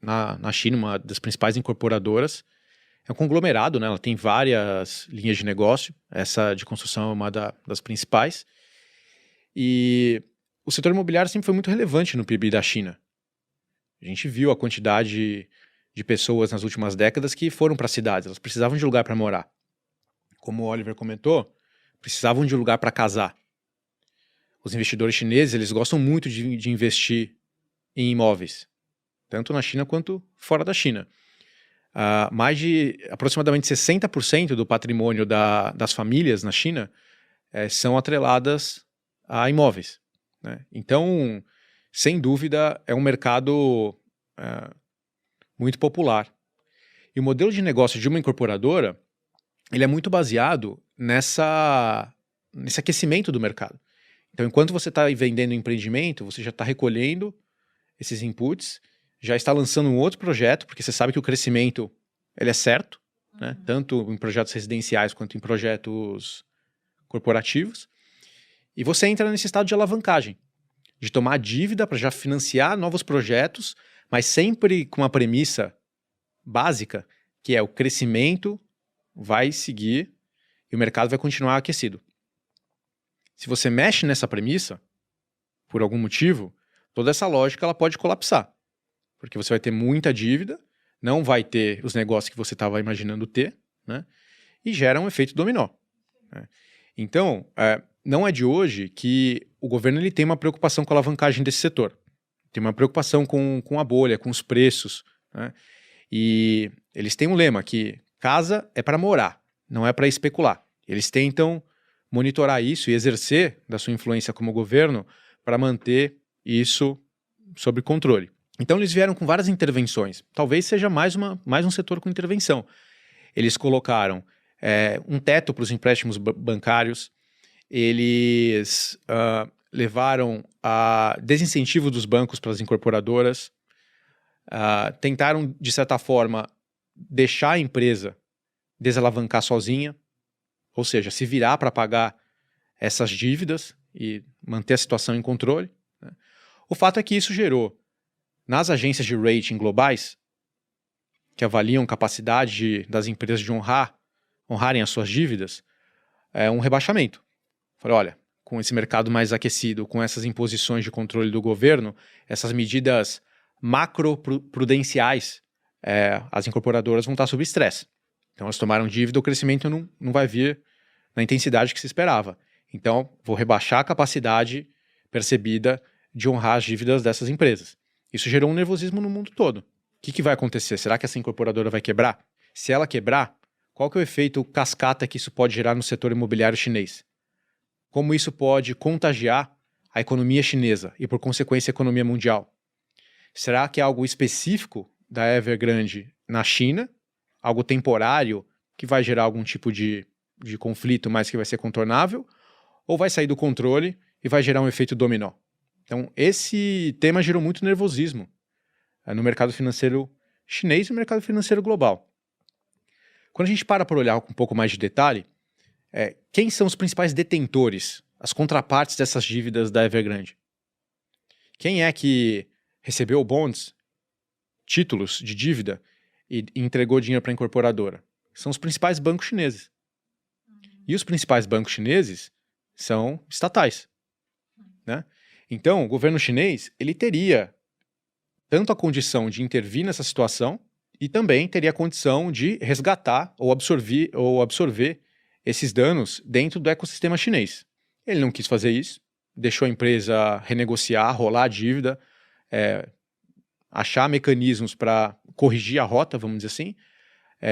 na China, uma das principais incorporadoras. É um conglomerado, né? Ela tem várias linhas de negócio, essa de construção é uma das principais. E o setor imobiliário sempre foi muito relevante no PIB da China. A gente viu a quantidade de pessoas nas últimas décadas que foram para as cidades, elas precisavam de lugar para morar. Como o Oliver comentou, precisavam de lugar para casar. Os investidores chineses, eles gostam muito de investir em imóveis, tanto na China quanto fora da China. Mais de aproximadamente 60% do patrimônio das famílias na China são atreladas a imóveis. Né? Então, sem dúvida, é um mercado muito popular. E o modelo de negócio de uma incorporadora, ele é muito baseado nesse aquecimento do mercado. Então, enquanto você está vendendo empreendimento, você já está recolhendo esses inputs, já está lançando um outro projeto, porque você sabe que o crescimento ele é certo, né? Tanto em projetos residenciais quanto em projetos corporativos. E você entra nesse estado de alavancagem, de tomar dívida para já financiar novos projetos, mas sempre com uma premissa básica, que é o crescimento vai seguir e o mercado vai continuar aquecido. Se você mexe nessa premissa, por algum motivo, toda essa lógica ela pode colapsar, porque você vai ter muita dívida, não vai ter os negócios que você estava imaginando ter, né? E gera um efeito dominó. Né? Então, não é de hoje que o governo ele tem uma preocupação com a alavancagem desse setor. Tem uma preocupação com a bolha, com os preços. Né? E eles têm um lema que casa é para morar, não é para especular. Eles tentam monitorar isso e exercer da sua influência como governo para manter isso sob controle. Então eles vieram com várias intervenções. Talvez seja mais um setor com intervenção. Eles colocaram um teto para os empréstimos bancários, eles levaram a desincentivo dos bancos para as incorporadoras, tentaram, de certa forma, deixar a empresa desalavancar sozinha, ou seja, se virar para pagar essas dívidas e manter a situação em controle. Né? O fato é que isso gerou, nas agências de rating globais, que avaliam capacidade das empresas de honrarem as suas dívidas, um rebaixamento. Falei, olha, com esse mercado mais aquecido, com essas imposições de controle do governo, essas medidas macroprudenciais, as incorporadoras vão estar sob estresse. Então, elas tomaram dívida, o crescimento não vai vir na intensidade que se esperava. Então, vou rebaixar a capacidade percebida de honrar as dívidas dessas empresas. Isso gerou um nervosismo no mundo todo. O que vai acontecer? Será que essa incorporadora vai quebrar? Se ela quebrar, qual que é o efeito cascata que isso pode gerar no setor imobiliário chinês? Como isso pode contagiar a economia chinesa e, por consequência, a economia mundial? Será que é algo específico da Evergrande na China, algo temporário que vai gerar algum tipo de conflito, mas que vai ser contornável? Ou vai sair do controle e vai gerar um efeito dominó? Então, esse tema gerou muito nervosismo no mercado financeiro chinês e no mercado financeiro global. Quando a gente para olhar com um pouco mais de detalhe, quem são os principais detentores, as contrapartes dessas dívidas da Evergrande? Quem é que recebeu bonds, títulos de dívida e entregou dinheiro para a incorporadora? São os principais bancos chineses. E os principais bancos chineses são estatais, né? Então, o governo chinês, ele teria tanto a condição de intervir nessa situação e também teria a condição de resgatar ou absorver esses danos dentro do ecossistema chinês. Ele não quis fazer isso, deixou a empresa renegociar, rolar a dívida, achar mecanismos para corrigir a rota, vamos dizer assim,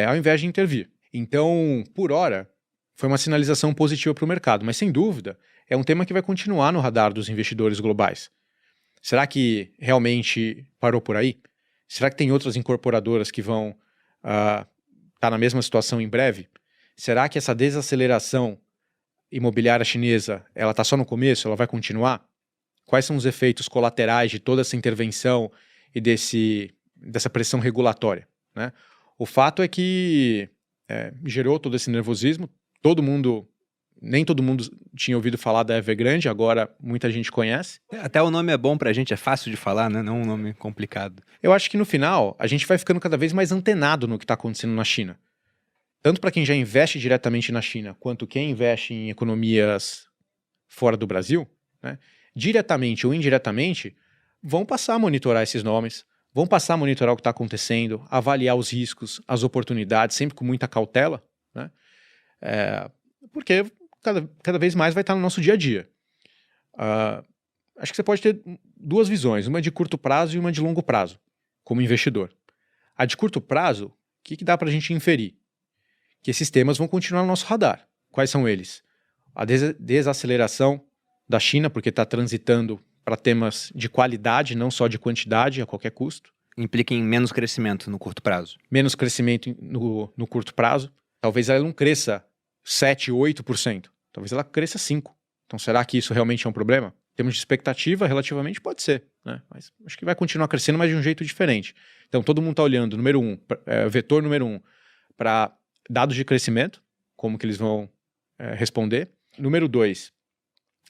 ao invés de intervir. Então, por hora, foi uma sinalização positiva para o mercado, mas sem dúvida é um tema que vai continuar no radar dos investidores globais. Será que realmente parou por aí? Será que tem outras incorporadoras que vão estar na mesma situação em breve? Será que essa desaceleração imobiliária chinesa ela está só no começo? Ela vai continuar? Quais são os efeitos colaterais de toda essa intervenção e dessa pressão regulatória, né? O fato é que gerou todo esse nervosismo. Nem todo mundo tinha ouvido falar da Evergrande, agora muita gente conhece. Até o nome é bom pra gente, é fácil de falar, né? Não um nome complicado. Eu acho que no final, a gente vai ficando cada vez mais antenado no que está acontecendo na China. Tanto para quem já investe diretamente na China, quanto quem investe em economias fora do Brasil, né? Diretamente ou indiretamente, vão passar a monitorar esses nomes, vão passar a monitorar o que está acontecendo, avaliar os riscos, as oportunidades, sempre com muita cautela, né? Porque cada vez mais vai estar no nosso dia a dia. Acho que você pode ter duas visões, uma de curto prazo e uma de longo prazo, como investidor. A de curto prazo, o que dá para a gente inferir? Que esses temas vão continuar no nosso radar. Quais são eles? A desaceleração da China, porque está transitando para temas de qualidade, não só de quantidade, a qualquer custo. Implica em menos crescimento no curto prazo. Menos crescimento no curto prazo. Talvez ela não cresça 7%, 8%. Talvez ela cresça 5%. Então, será que isso realmente é um problema? Em termos de expectativa, relativamente pode ser, né? Mas acho que vai continuar crescendo, mas de um jeito diferente. Então, todo mundo está olhando, vetor número 1, para dados de crescimento, como que eles vão responder. Número 2,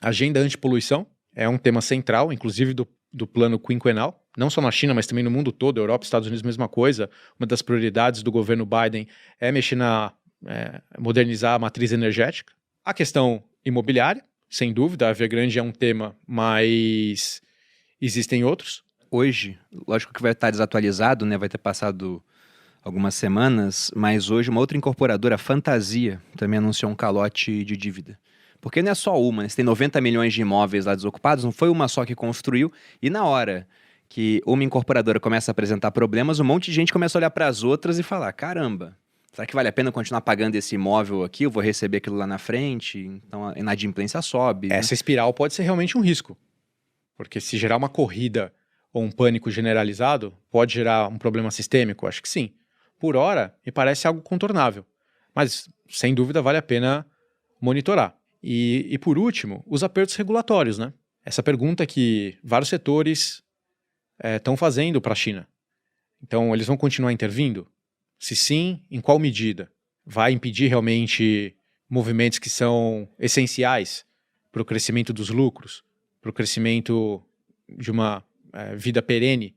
agenda antipoluição. É um tema central, inclusive do plano quinquenal, não só na China, mas também no mundo todo, Europa, Estados Unidos, mesma coisa. Uma das prioridades do governo Biden é mexer modernizar a matriz energética. A questão imobiliária, sem dúvida, a Evergrande é um tema, mas existem outros. Hoje, lógico que vai estar desatualizado, né? Vai ter passado algumas semanas, mas hoje uma outra incorporadora, Fantasia, também anunciou um calote de dívida. Porque não é só uma, né? Você tem 90 milhões de imóveis lá desocupados, não foi uma só que construiu, e na hora que uma incorporadora começa a apresentar problemas, um monte de gente começa a olhar para as outras e falar, caramba, será que vale a pena continuar pagando esse imóvel aqui? Eu vou receber aquilo lá na frente, então a inadimplência sobe. Essa espiral pode ser realmente um risco, porque se gerar uma corrida ou um pânico generalizado, pode gerar um problema sistêmico? Acho que sim. Por hora, me parece algo contornável, mas sem dúvida vale a pena monitorar. E por último, os apertos regulatórios, né? Essa pergunta que vários setores estão fazendo para a China. Então, eles vão continuar intervindo? Se sim, em qual medida? Vai impedir realmente movimentos que são essenciais para o crescimento dos lucros, para o crescimento de uma vida perene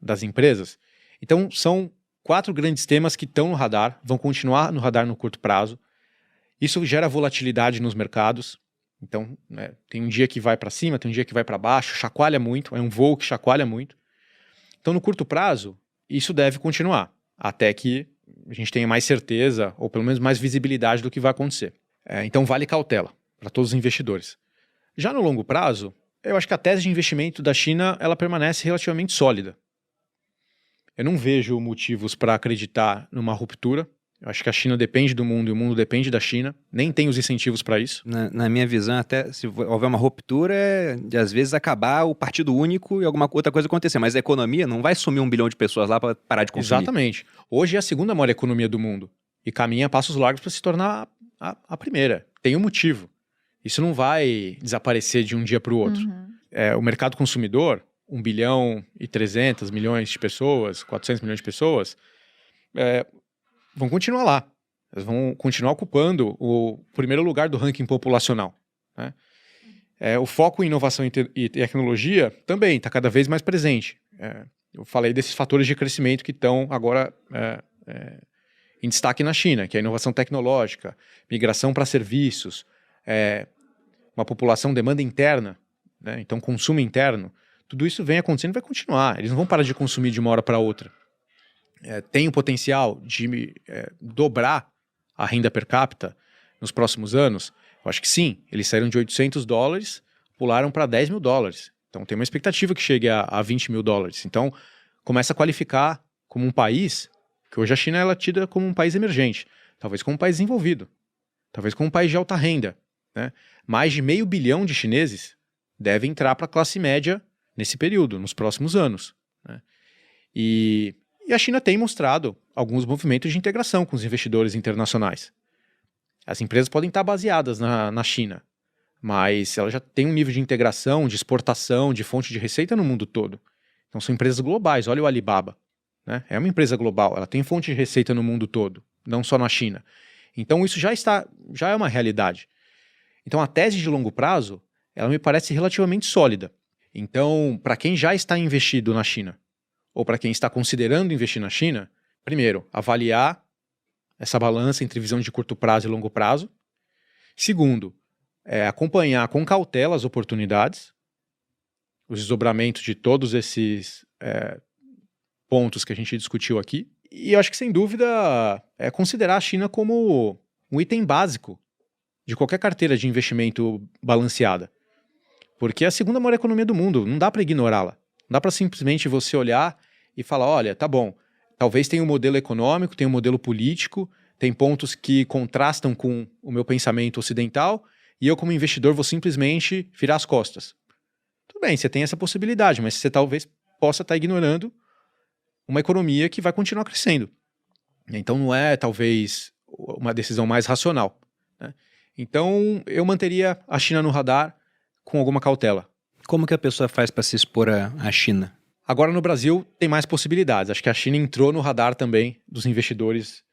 das empresas? Então, são 4 grandes temas que estão no radar, vão continuar no radar no curto prazo. Isso gera volatilidade nos mercados, Então, né, tem um dia que vai para cima, tem um dia que vai para baixo, chacoalha muito, é um voo que chacoalha muito. Então, no curto prazo, isso deve continuar, até que a gente tenha mais certeza, ou pelo menos mais visibilidade do que vai acontecer. Então, vale cautela para todos os investidores. Já no longo prazo, eu acho que a tese de investimento da China ela permanece relativamente sólida. Eu não vejo motivos para acreditar numa ruptura. Eu acho que a China depende do mundo e o mundo depende da China. Nem tem os incentivos para isso. Na minha visão, até se houver uma ruptura, de às vezes acabar o partido único e alguma outra coisa acontecer. Mas a economia não vai sumir 1 bilhão de pessoas lá para parar de consumir. Exatamente. Hoje é a segunda maior economia do mundo. E caminha a passos largos para se tornar a primeira. Tem um motivo. Isso não vai desaparecer de um dia para o outro. O mercado consumidor, 1 bilhão e 300 milhões de pessoas, 400 milhões de pessoas, vão continuar lá. Elas vão continuar ocupando o primeiro lugar do ranking populacional. Né? O foco em inovação e tecnologia também está cada vez mais presente. Eu falei desses fatores de crescimento que estão agora em destaque na China, que é a inovação tecnológica, migração para serviços, uma população demanda interna, né? Então consumo interno. Tudo isso vem acontecendo e vai continuar. Eles não vão parar de consumir de uma hora para outra. Tem o potencial de dobrar a renda per capita nos próximos anos? Eu acho que sim. Eles saíram de $800, pularam para $10 mil. Então tem uma expectativa que chegue a $20 mil. Então começa a qualificar como um país, que hoje a China ela é tida como um país emergente, talvez como um país desenvolvido, talvez como um país de alta renda. Né? Mais de 500 milhões de chineses devem entrar para a classe média nesse período, nos próximos anos. Né? E a China tem mostrado alguns movimentos de integração com os investidores internacionais. As empresas podem estar baseadas na China, mas ela já tem um nível de integração, de exportação, de fonte de receita no mundo todo. Então são empresas globais. Olha o Alibaba. Né? É uma empresa global, ela tem fonte de receita no mundo todo, não só na China. Então isso já é uma realidade. Então a tese de longo prazo, ela me parece relativamente sólida. Então, para quem já está investido na China, ou para quem está considerando investir na China, primeiro, avaliar essa balança entre visão de curto prazo e longo prazo. Segundo, acompanhar com cautela as oportunidades, os desdobramentos de todos esses pontos que a gente discutiu aqui. E eu acho que, sem dúvida, considerar a China como um item básico de qualquer carteira de investimento balanceada. Porque é a segunda maior economia do mundo, não dá para ignorá-la. Não dá para simplesmente você olhar e falar, olha, tá bom, talvez tenha um modelo econômico, tenha um modelo político, tem pontos que contrastam com o meu pensamento ocidental e eu, como investidor, vou simplesmente virar as costas. Tudo bem, você tem essa possibilidade, mas você talvez possa estar ignorando uma economia que vai continuar crescendo. Então não é, talvez, uma decisão mais racional. Né? Então eu manteria a China no radar com alguma cautela. Como que a pessoa faz para se expor à China? Agora no Brasil tem mais possibilidades. Acho que a China entrou no radar também dos investidores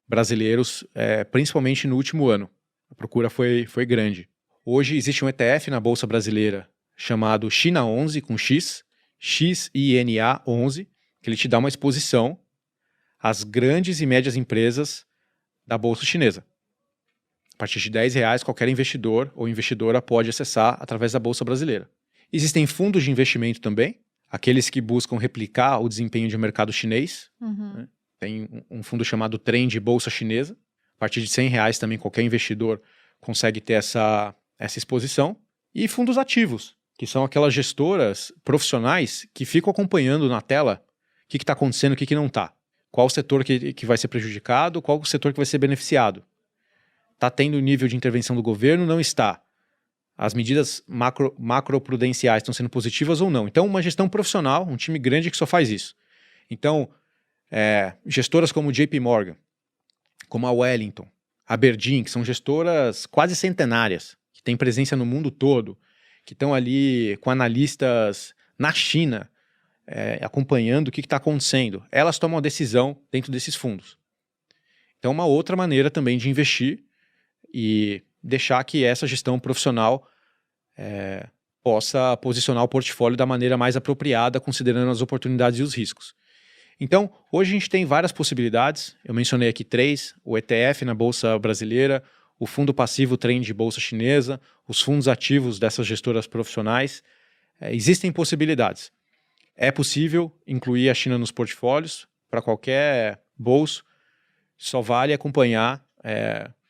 brasileiros, principalmente no último ano. A procura foi grande. Hoje existe um ETF na Bolsa Brasileira chamado China 11, com X, XINA 11, que ele te dá uma exposição às grandes e médias empresas da Bolsa Chinesa. A partir de R$10, qualquer investidor ou investidora pode acessar através da Bolsa Brasileira. Existem fundos de investimento também, aqueles que buscam replicar o desempenho de um mercado chinês. Né? Tem um fundo chamado Trend Bolsa Chinesa. A partir de R$100 também qualquer investidor consegue ter essa exposição. E fundos ativos, que são aquelas gestoras profissionais que ficam acompanhando na tela o que está acontecendo e o que não está. Qual o setor que vai ser prejudicado, qual o setor que vai ser beneficiado. Está tendo nível de intervenção do governo? Não está. As medidas macroprudenciais estão sendo positivas ou não. Então, uma gestão profissional, um time grande que só faz isso. Então, gestoras como o JP Morgan, como a Wellington, a Aberdeen, que são gestoras quase centenárias, que têm presença no mundo todo, que estão ali com analistas na China, acompanhando o que está acontecendo. Elas tomam a decisão dentro desses fundos. Então, uma outra maneira também de investir e deixar que essa gestão profissional possa posicionar o portfólio da maneira mais apropriada, considerando as oportunidades e os riscos. Então, hoje a gente tem várias possibilidades. Eu mencionei aqui 3, o ETF na Bolsa Brasileira, o fundo passivo trend de bolsa chinesa, os fundos ativos dessas gestoras profissionais. Existem possibilidades. É possível incluir a China nos portfólios para qualquer bolso, só vale acompanhar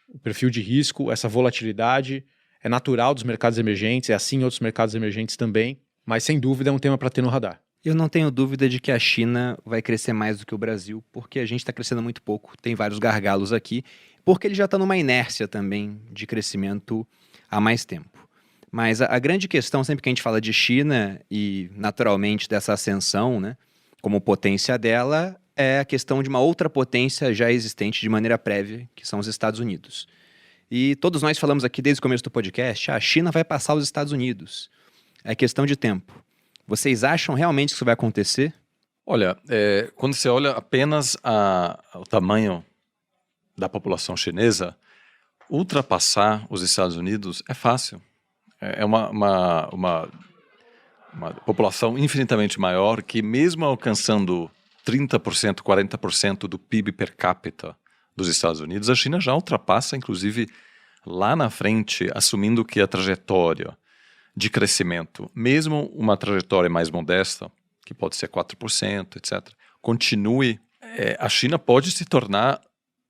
o perfil de risco, essa volatilidade, é natural dos mercados emergentes, é assim em outros mercados emergentes também, mas sem dúvida é um tema para ter no radar. Eu não tenho dúvida de que a China vai crescer mais do que o Brasil, porque a gente está crescendo muito pouco, tem vários gargalos aqui, porque ele já está numa inércia também de crescimento há mais tempo. Mas a grande questão, sempre que a gente fala de China e naturalmente dessa ascensão, né, como potência dela, é a questão de uma outra potência já existente de maneira prévia, que são os Estados Unidos. E todos nós falamos aqui desde o começo do podcast, a China vai passar os Estados Unidos. É questão de tempo. Vocês acham realmente que isso vai acontecer? Olha, quando você olha apenas o tamanho da população chinesa, ultrapassar os Estados Unidos é fácil. É uma população infinitamente maior que, mesmo alcançando 30%, 40% do PIB per capita dos Estados Unidos, a China já ultrapassa, inclusive, lá na frente, assumindo que a trajetória de crescimento, mesmo uma trajetória mais modesta, que pode ser 4%, etc., continue, a China pode se tornar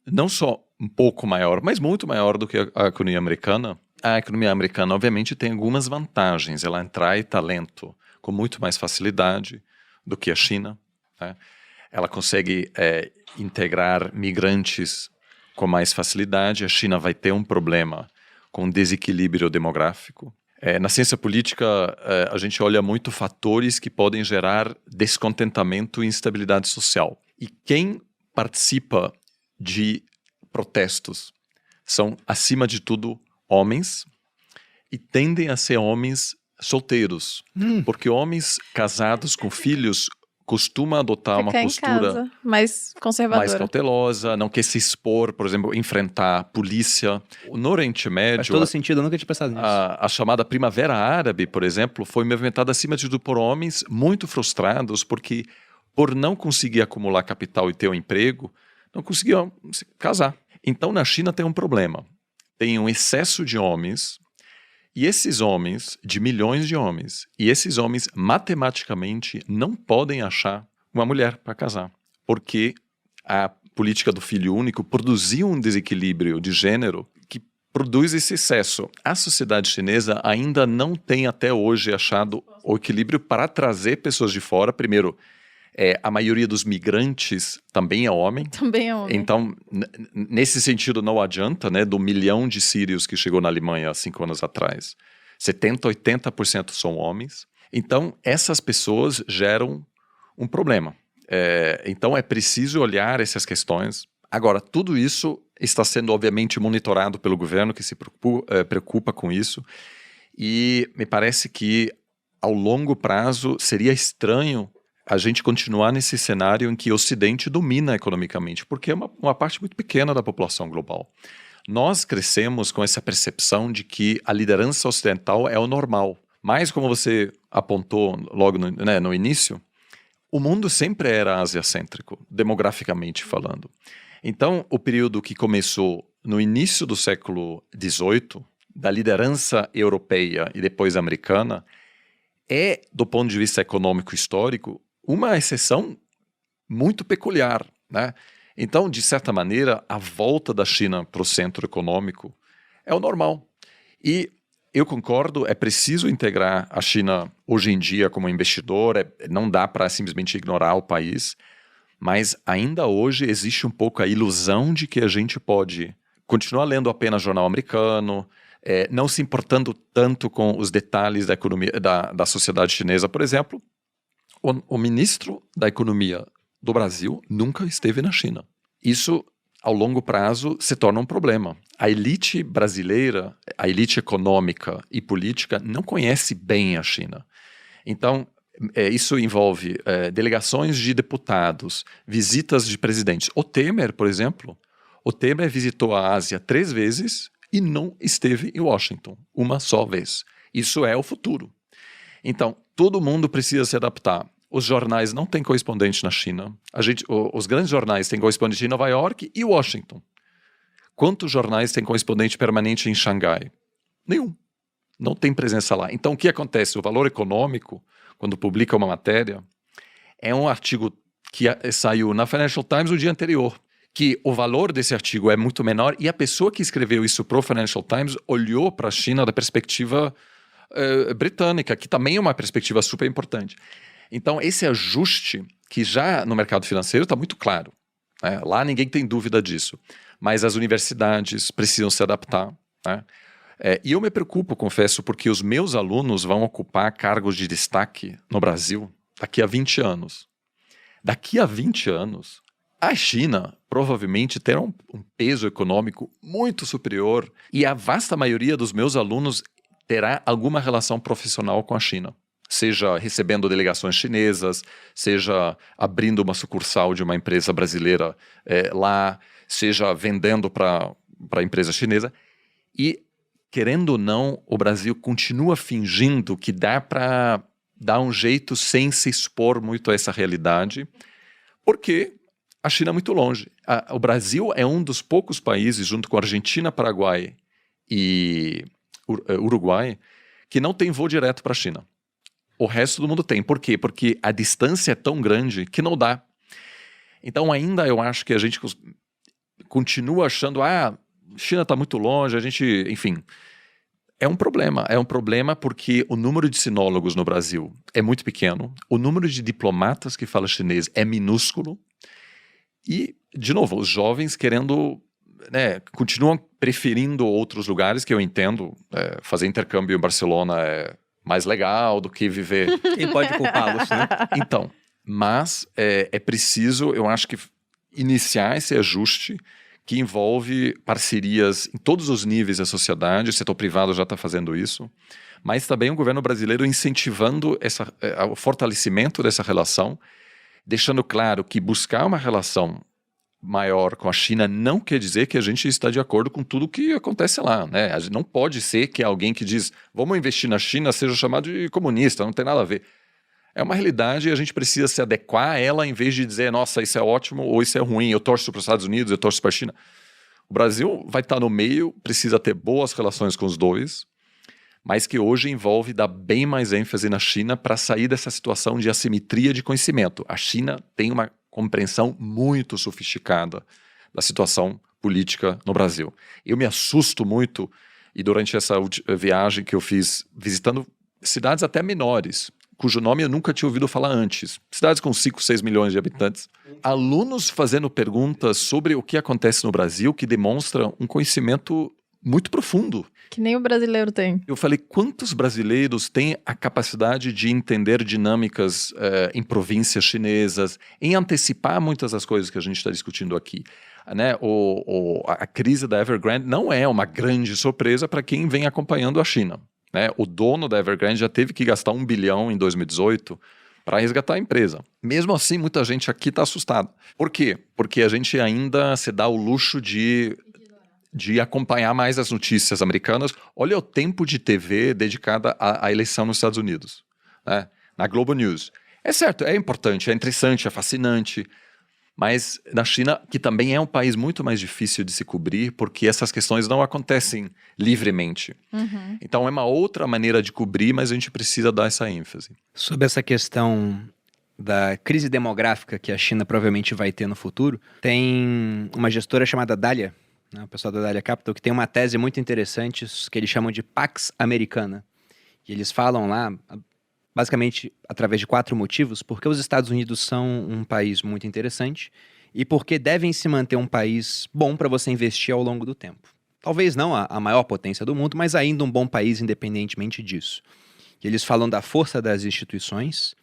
não só um pouco maior, mas muito maior do que a economia americana. A economia americana, obviamente, tem algumas vantagens. Ela atrai talento com muito mais facilidade do que a China, né? Ela consegue integrar migrantes com mais facilidade. A China vai ter um problema com desequilíbrio demográfico. Na ciência política, a gente olha muito fatores que podem gerar descontentamento e instabilidade social. E quem participa de protestos são, acima de tudo, homens, e tendem a ser homens solteiros. Porque homens casados com filhos costuma adotar uma postura mais conservadora, mais cautelosa, não quer se expor, por exemplo, enfrentar a polícia. No Oriente Médio... Faz todo sentido, eu nunca tinha pensado nisso. A chamada Primavera Árabe, por exemplo, foi movimentada acima de tudo por homens muito frustrados porque, por não conseguir acumular capital e ter um emprego, não conseguiam se casar. Então, na China tem um problema. Tem um excesso de homens, e esses homens, de milhões de homens, e esses homens matematicamente não podem achar uma mulher para casar, porque a política do filho único produziu um desequilíbrio de gênero que produz esse excesso. A sociedade chinesa ainda não tem até hoje achado o equilíbrio para trazer pessoas de fora. Primeiro, a maioria dos migrantes também é homem. Também é homem. Então, nesse sentido, não adianta, né? Do 1 milhão de sírios que chegou na Alemanha há 5 anos atrás, 70%, 80% são homens. Então, essas pessoas geram um problema. Então, é preciso olhar essas questões. Agora, tudo isso está sendo, obviamente, monitorado pelo governo, que se preocupa com isso. E me parece que, ao longo prazo, seria estranho a gente continuar nesse cenário em que o Ocidente domina economicamente, porque é uma parte muito pequena da população global. Nós crescemos com essa percepção de que a liderança ocidental é o normal. Mas, como você apontou logo no início, o mundo sempre era asiacêntrico, demograficamente falando. Então, o período que começou no início do século XVIII, da liderança europeia e depois americana, é, do ponto de vista econômico histórico, uma exceção muito peculiar, né? Então, de certa maneira, a volta da China para o centro econômico é o normal. E eu concordo, é preciso integrar a China hoje em dia como investidor, não dá para simplesmente ignorar o país, mas ainda hoje existe um pouco a ilusão de que a gente pode continuar lendo apenas jornal americano, não se importando tanto com os detalhes da economia, da sociedade chinesa, por exemplo. O ministro da Economia do Brasil nunca esteve na China. Isso, ao longo prazo, se torna um problema. A elite brasileira, a elite econômica e política, não conhece bem a China. Então, isso envolve delegações de deputados, visitas de presidentes. O Temer, por exemplo, visitou a Ásia 3 vezes e não esteve em Washington, uma só vez. Isso é o futuro. Então, todo mundo precisa se adaptar. Os jornais não têm correspondente na China. Os grandes jornais têm correspondente em Nova York e Washington. Quantos jornais têm correspondente permanente em Xangai? Nenhum. Não tem presença lá. Então, o que acontece? O valor econômico, quando publica uma matéria, é um artigo que saiu na Financial Times no dia anterior, que o valor desse artigo é muito menor e a pessoa que escreveu isso para o Financial Times olhou para a China da perspectiva britânica, que também é uma perspectiva super importante. Então, esse ajuste, que já no mercado financeiro está muito claro, né? Lá ninguém tem dúvida disso, mas as universidades precisam se adaptar, né? E eu me preocupo, confesso, porque os meus alunos vão ocupar cargos de destaque no Brasil daqui a 20 anos. Daqui a 20 anos, a China provavelmente terá um peso econômico muito superior e a vasta maioria dos meus alunos terá alguma relação profissional com a China. Seja recebendo delegações chinesas, seja abrindo uma sucursal de uma empresa brasileira lá, seja vendendo para a empresa chinesa. E, querendo ou não, o Brasil continua fingindo que dá para dar um jeito sem se expor muito a essa realidade, porque a China é muito longe. O Brasil é um dos poucos países, junto com a Argentina, Paraguai e Uruguai, que não tem voo direto para a China. O resto do mundo tem. Por quê? Porque a distância é tão grande que não dá. Então, ainda eu acho que a gente continua achando, China está muito longe, a gente, enfim. É um problema porque o número de sinólogos no Brasil é muito pequeno, o número de diplomatas que falam chinês é minúsculo e, de novo, os jovens querendo, continuam preferindo outros lugares, que eu entendo, fazer intercâmbio em Barcelona é mais legal do que viver... Quem pode culpá-los, né? Então, mas é preciso, eu acho que, iniciar esse ajuste que envolve parcerias em todos os níveis da sociedade, o setor privado já está fazendo isso, mas também o governo brasileiro incentivando o fortalecimento dessa relação, deixando claro que buscar uma relação maior com a China não quer dizer que a gente está de acordo com tudo que acontece lá, né? Não pode ser que alguém que diz vamos investir na China seja chamado de comunista, não tem nada a ver. É uma realidade e a gente precisa se adequar a ela em vez de dizer, nossa, isso é ótimo ou isso é ruim, eu torço para os Estados Unidos, eu torço para a China. O Brasil vai estar no meio, precisa ter boas relações com os dois, mas que hoje envolve dar bem mais ênfase na China para sair dessa situação de assimetria de conhecimento. A China tem uma compreensão muito sofisticada da situação política no Brasil. Eu me assusto muito, e durante essa viagem que eu fiz, visitando cidades até menores, cujo nome eu nunca tinha ouvido falar antes. Cidades com 5, 6 milhões de habitantes. Alunos fazendo perguntas sobre o que acontece no Brasil que demonstram um conhecimento muito profundo. Que nem o brasileiro tem. Eu falei, quantos brasileiros têm a capacidade de entender dinâmicas em províncias chinesas, em antecipar muitas das coisas que a gente está discutindo aqui? Né? A crise da Evergrande não é uma grande surpresa para quem vem acompanhando a China. Né? O dono da Evergrande já teve que gastar 1 bilhão em 2018 para resgatar a empresa. Mesmo assim, muita gente aqui está assustada. Por quê? Porque a gente ainda se dá o luxo de acompanhar mais as notícias americanas. Olha o tempo de TV dedicada à eleição nos Estados Unidos, né? Na Globo News. É certo, é importante, é interessante, é fascinante, mas na China, que também é um país muito mais difícil de se cobrir, porque essas questões não acontecem livremente. Uhum. Então é uma outra maneira de cobrir, mas a gente precisa dar essa ênfase. Sobre essa questão da crise demográfica que a China provavelmente vai ter no futuro, tem uma gestora chamada Dália, né, o pessoal da Dália Capital, que tem uma tese muito interessante que eles chamam de Pax Americana. E eles falam lá, basicamente, através de 4 motivos, porque os Estados Unidos são um país muito interessante e porque devem se manter um país bom para você investir ao longo do tempo. Talvez não a maior potência do mundo, mas ainda um bom país independentemente disso. E eles falam da força das instituições,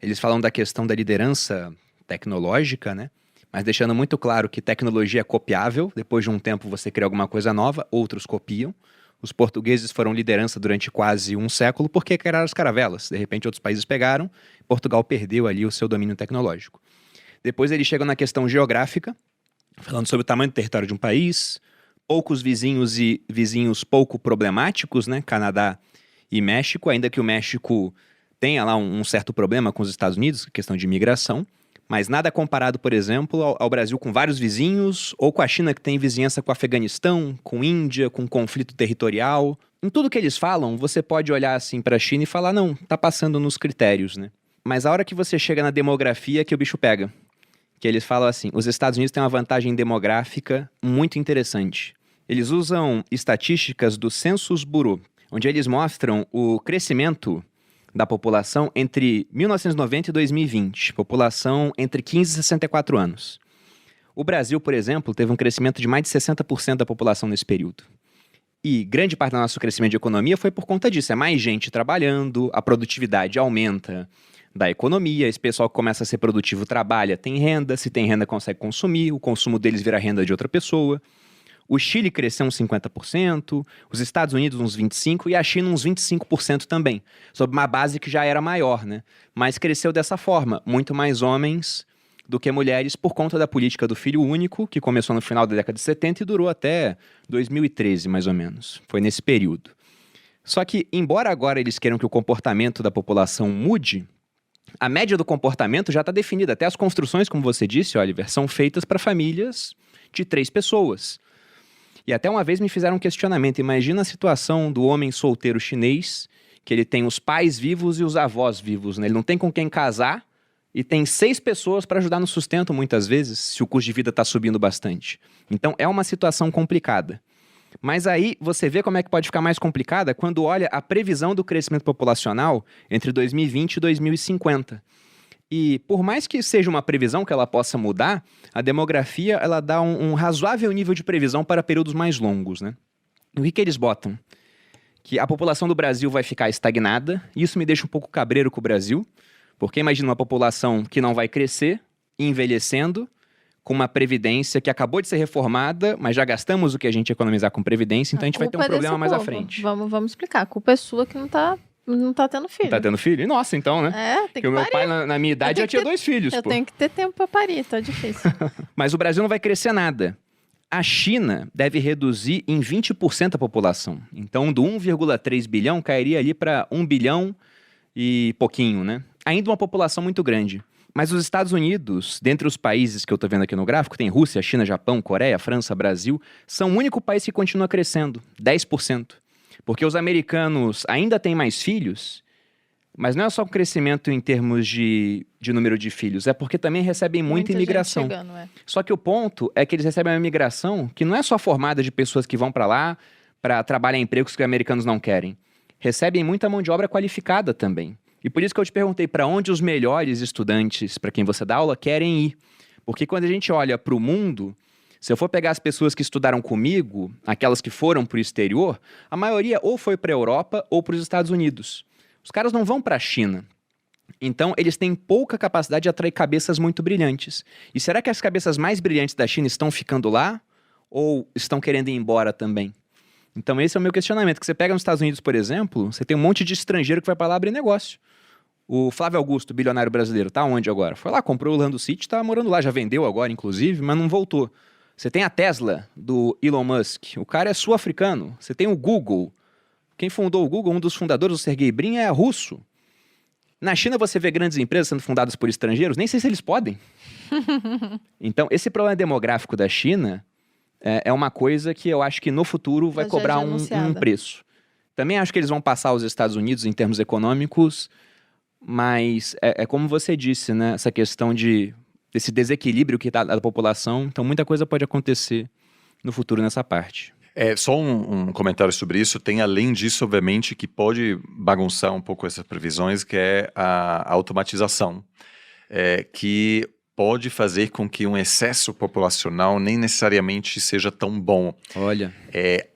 eles falam da questão da liderança tecnológica, né? Mas deixando muito claro que tecnologia é copiável, depois de um tempo você cria alguma coisa nova, outros copiam. Os portugueses foram liderança durante quase um século porque criaram as caravelas. De repente outros países pegaram, Portugal perdeu ali o seu domínio tecnológico. Depois eles chegam na questão geográfica, falando sobre o tamanho do território de um país, poucos vizinhos e vizinhos pouco problemáticos, né? Canadá e México, ainda que o México tenha lá um certo problema com os Estados Unidos, questão de imigração, Mas nada comparado, por exemplo, ao Brasil com vários vizinhos, ou com a China que tem vizinhança com o Afeganistão, com Índia, com conflito territorial. Em tudo que eles falam, você pode olhar assim para a China e falar, não, tá passando nos critérios, né? Mas a hora que você chega na demografia que o bicho pega. Que eles falam assim, os Estados Unidos têm uma vantagem demográfica muito interessante. Eles usam estatísticas do Census Bureau, onde eles mostram o crescimento da população entre 1990 e 2020, população entre 15 e 64 anos. O Brasil, por exemplo, teve um crescimento de mais de 60% da população nesse período. E grande parte do nosso crescimento de economia foi por conta disso. É mais gente trabalhando, a produtividade aumenta da economia, esse pessoal que começa a ser produtivo trabalha, tem renda, se tem renda consegue consumir, o consumo deles vira renda de outra pessoa. O Chile cresceu uns 50%, os Estados Unidos uns 25% e a China uns 25% também, sob uma base que já era maior, né? Mas cresceu dessa forma, muito mais homens do que mulheres por conta da política do filho único, que começou no final da década de 70 e durou até 2013, mais ou menos. Foi nesse período. Só que, embora agora eles queiram que o comportamento da população mude, a média do comportamento já está definida. Até as construções, como você disse, Oliver, são feitas para famílias de 3 pessoas. E até uma vez me fizeram um questionamento. Imagina a situação do homem solteiro chinês, que ele tem os pais vivos e os avós vivos, né? Ele não tem com quem casar e tem 6 pessoas para ajudar no sustento, muitas vezes, se o custo de vida está subindo bastante. Então, é uma situação complicada. Mas aí, você vê como é que pode ficar mais complicada quando olha a previsão do crescimento populacional entre 2020 e 2050. E por mais que seja uma previsão que ela possa mudar, a demografia ela dá um razoável nível de previsão para períodos mais longos, né? E o que eles botam? Que a população do Brasil vai ficar estagnada, e isso me deixa um pouco cabreiro com o Brasil, porque imagina uma população que não vai crescer, envelhecendo, com uma previdência que acabou de ser reformada, mas já gastamos o que a gente ia economizar com previdência, então a gente vai ter um problema mais à frente. Vamos explicar. A culpa é sua que não tá tendo filho. Não tá tendo filho? Nossa, então, né? É, tem que Porque o meu parir. pai, na minha idade, já tinha 2 filhos, Eu pô. tenho que ter tempo pra parir, tá difícil. Mas o Brasil não vai crescer nada. A China deve reduzir em 20% a população. Então, do 1,3 bilhão, cairia ali para 1 bilhão e pouquinho, né? Ainda uma população muito grande. Mas os Estados Unidos, dentre os países que eu tô vendo aqui no gráfico, tem Rússia, China, Japão, Coreia, França, Brasil, são o único país que continua crescendo, 10%. Porque os americanos ainda têm mais filhos, mas não é só o crescimento em termos de número de filhos, é porque também recebem muita imigração. Gente chegando, é. Só que o ponto é que eles recebem uma imigração que não é só formada de pessoas que vão para lá para trabalhar em empregos que os americanos não querem. Recebem muita mão de obra qualificada também. E por isso que eu te perguntei para onde os melhores estudantes, para quem você dá aula, querem ir. Porque quando a gente olha para o mundo, se eu for pegar as pessoas que estudaram comigo, aquelas que foram para o exterior, a maioria ou foi para a Europa ou para os Estados Unidos. Os caras não vão para a China. Então, eles têm pouca capacidade de atrair cabeças muito brilhantes. E será que as cabeças mais brilhantes da China estão ficando lá? Ou estão querendo ir embora também? Então, esse é o meu questionamento. Que você pega nos Estados Unidos, por exemplo, você tem um monte de estrangeiro que vai para lá abrir negócio. O Flávio Augusto, bilionário brasileiro, tá onde agora? Foi lá, comprou o Orlando City, tá morando lá. Já vendeu agora, inclusive, mas não voltou. Você tem a Tesla, do Elon Musk. O cara é sul-africano. Você tem o Google. Quem fundou o Google, um dos fundadores, o Sergey Brin, é russo. Na China você vê grandes empresas sendo fundadas por estrangeiros, nem sei se eles podem. Então, esse problema demográfico da China é uma coisa que eu acho que no futuro vai cobrar um preço. Também acho que eles vão passar os Estados Unidos em termos econômicos, mas é como você disse, né? Essa questão desse desequilíbrio que está da população. Então, muita coisa pode acontecer no futuro nessa parte. Só um comentário sobre isso. Tem, além disso, obviamente, que pode bagunçar um pouco essas previsões, que é a automatização, que pode fazer com que um excesso populacional nem necessariamente seja tão bom. Olha,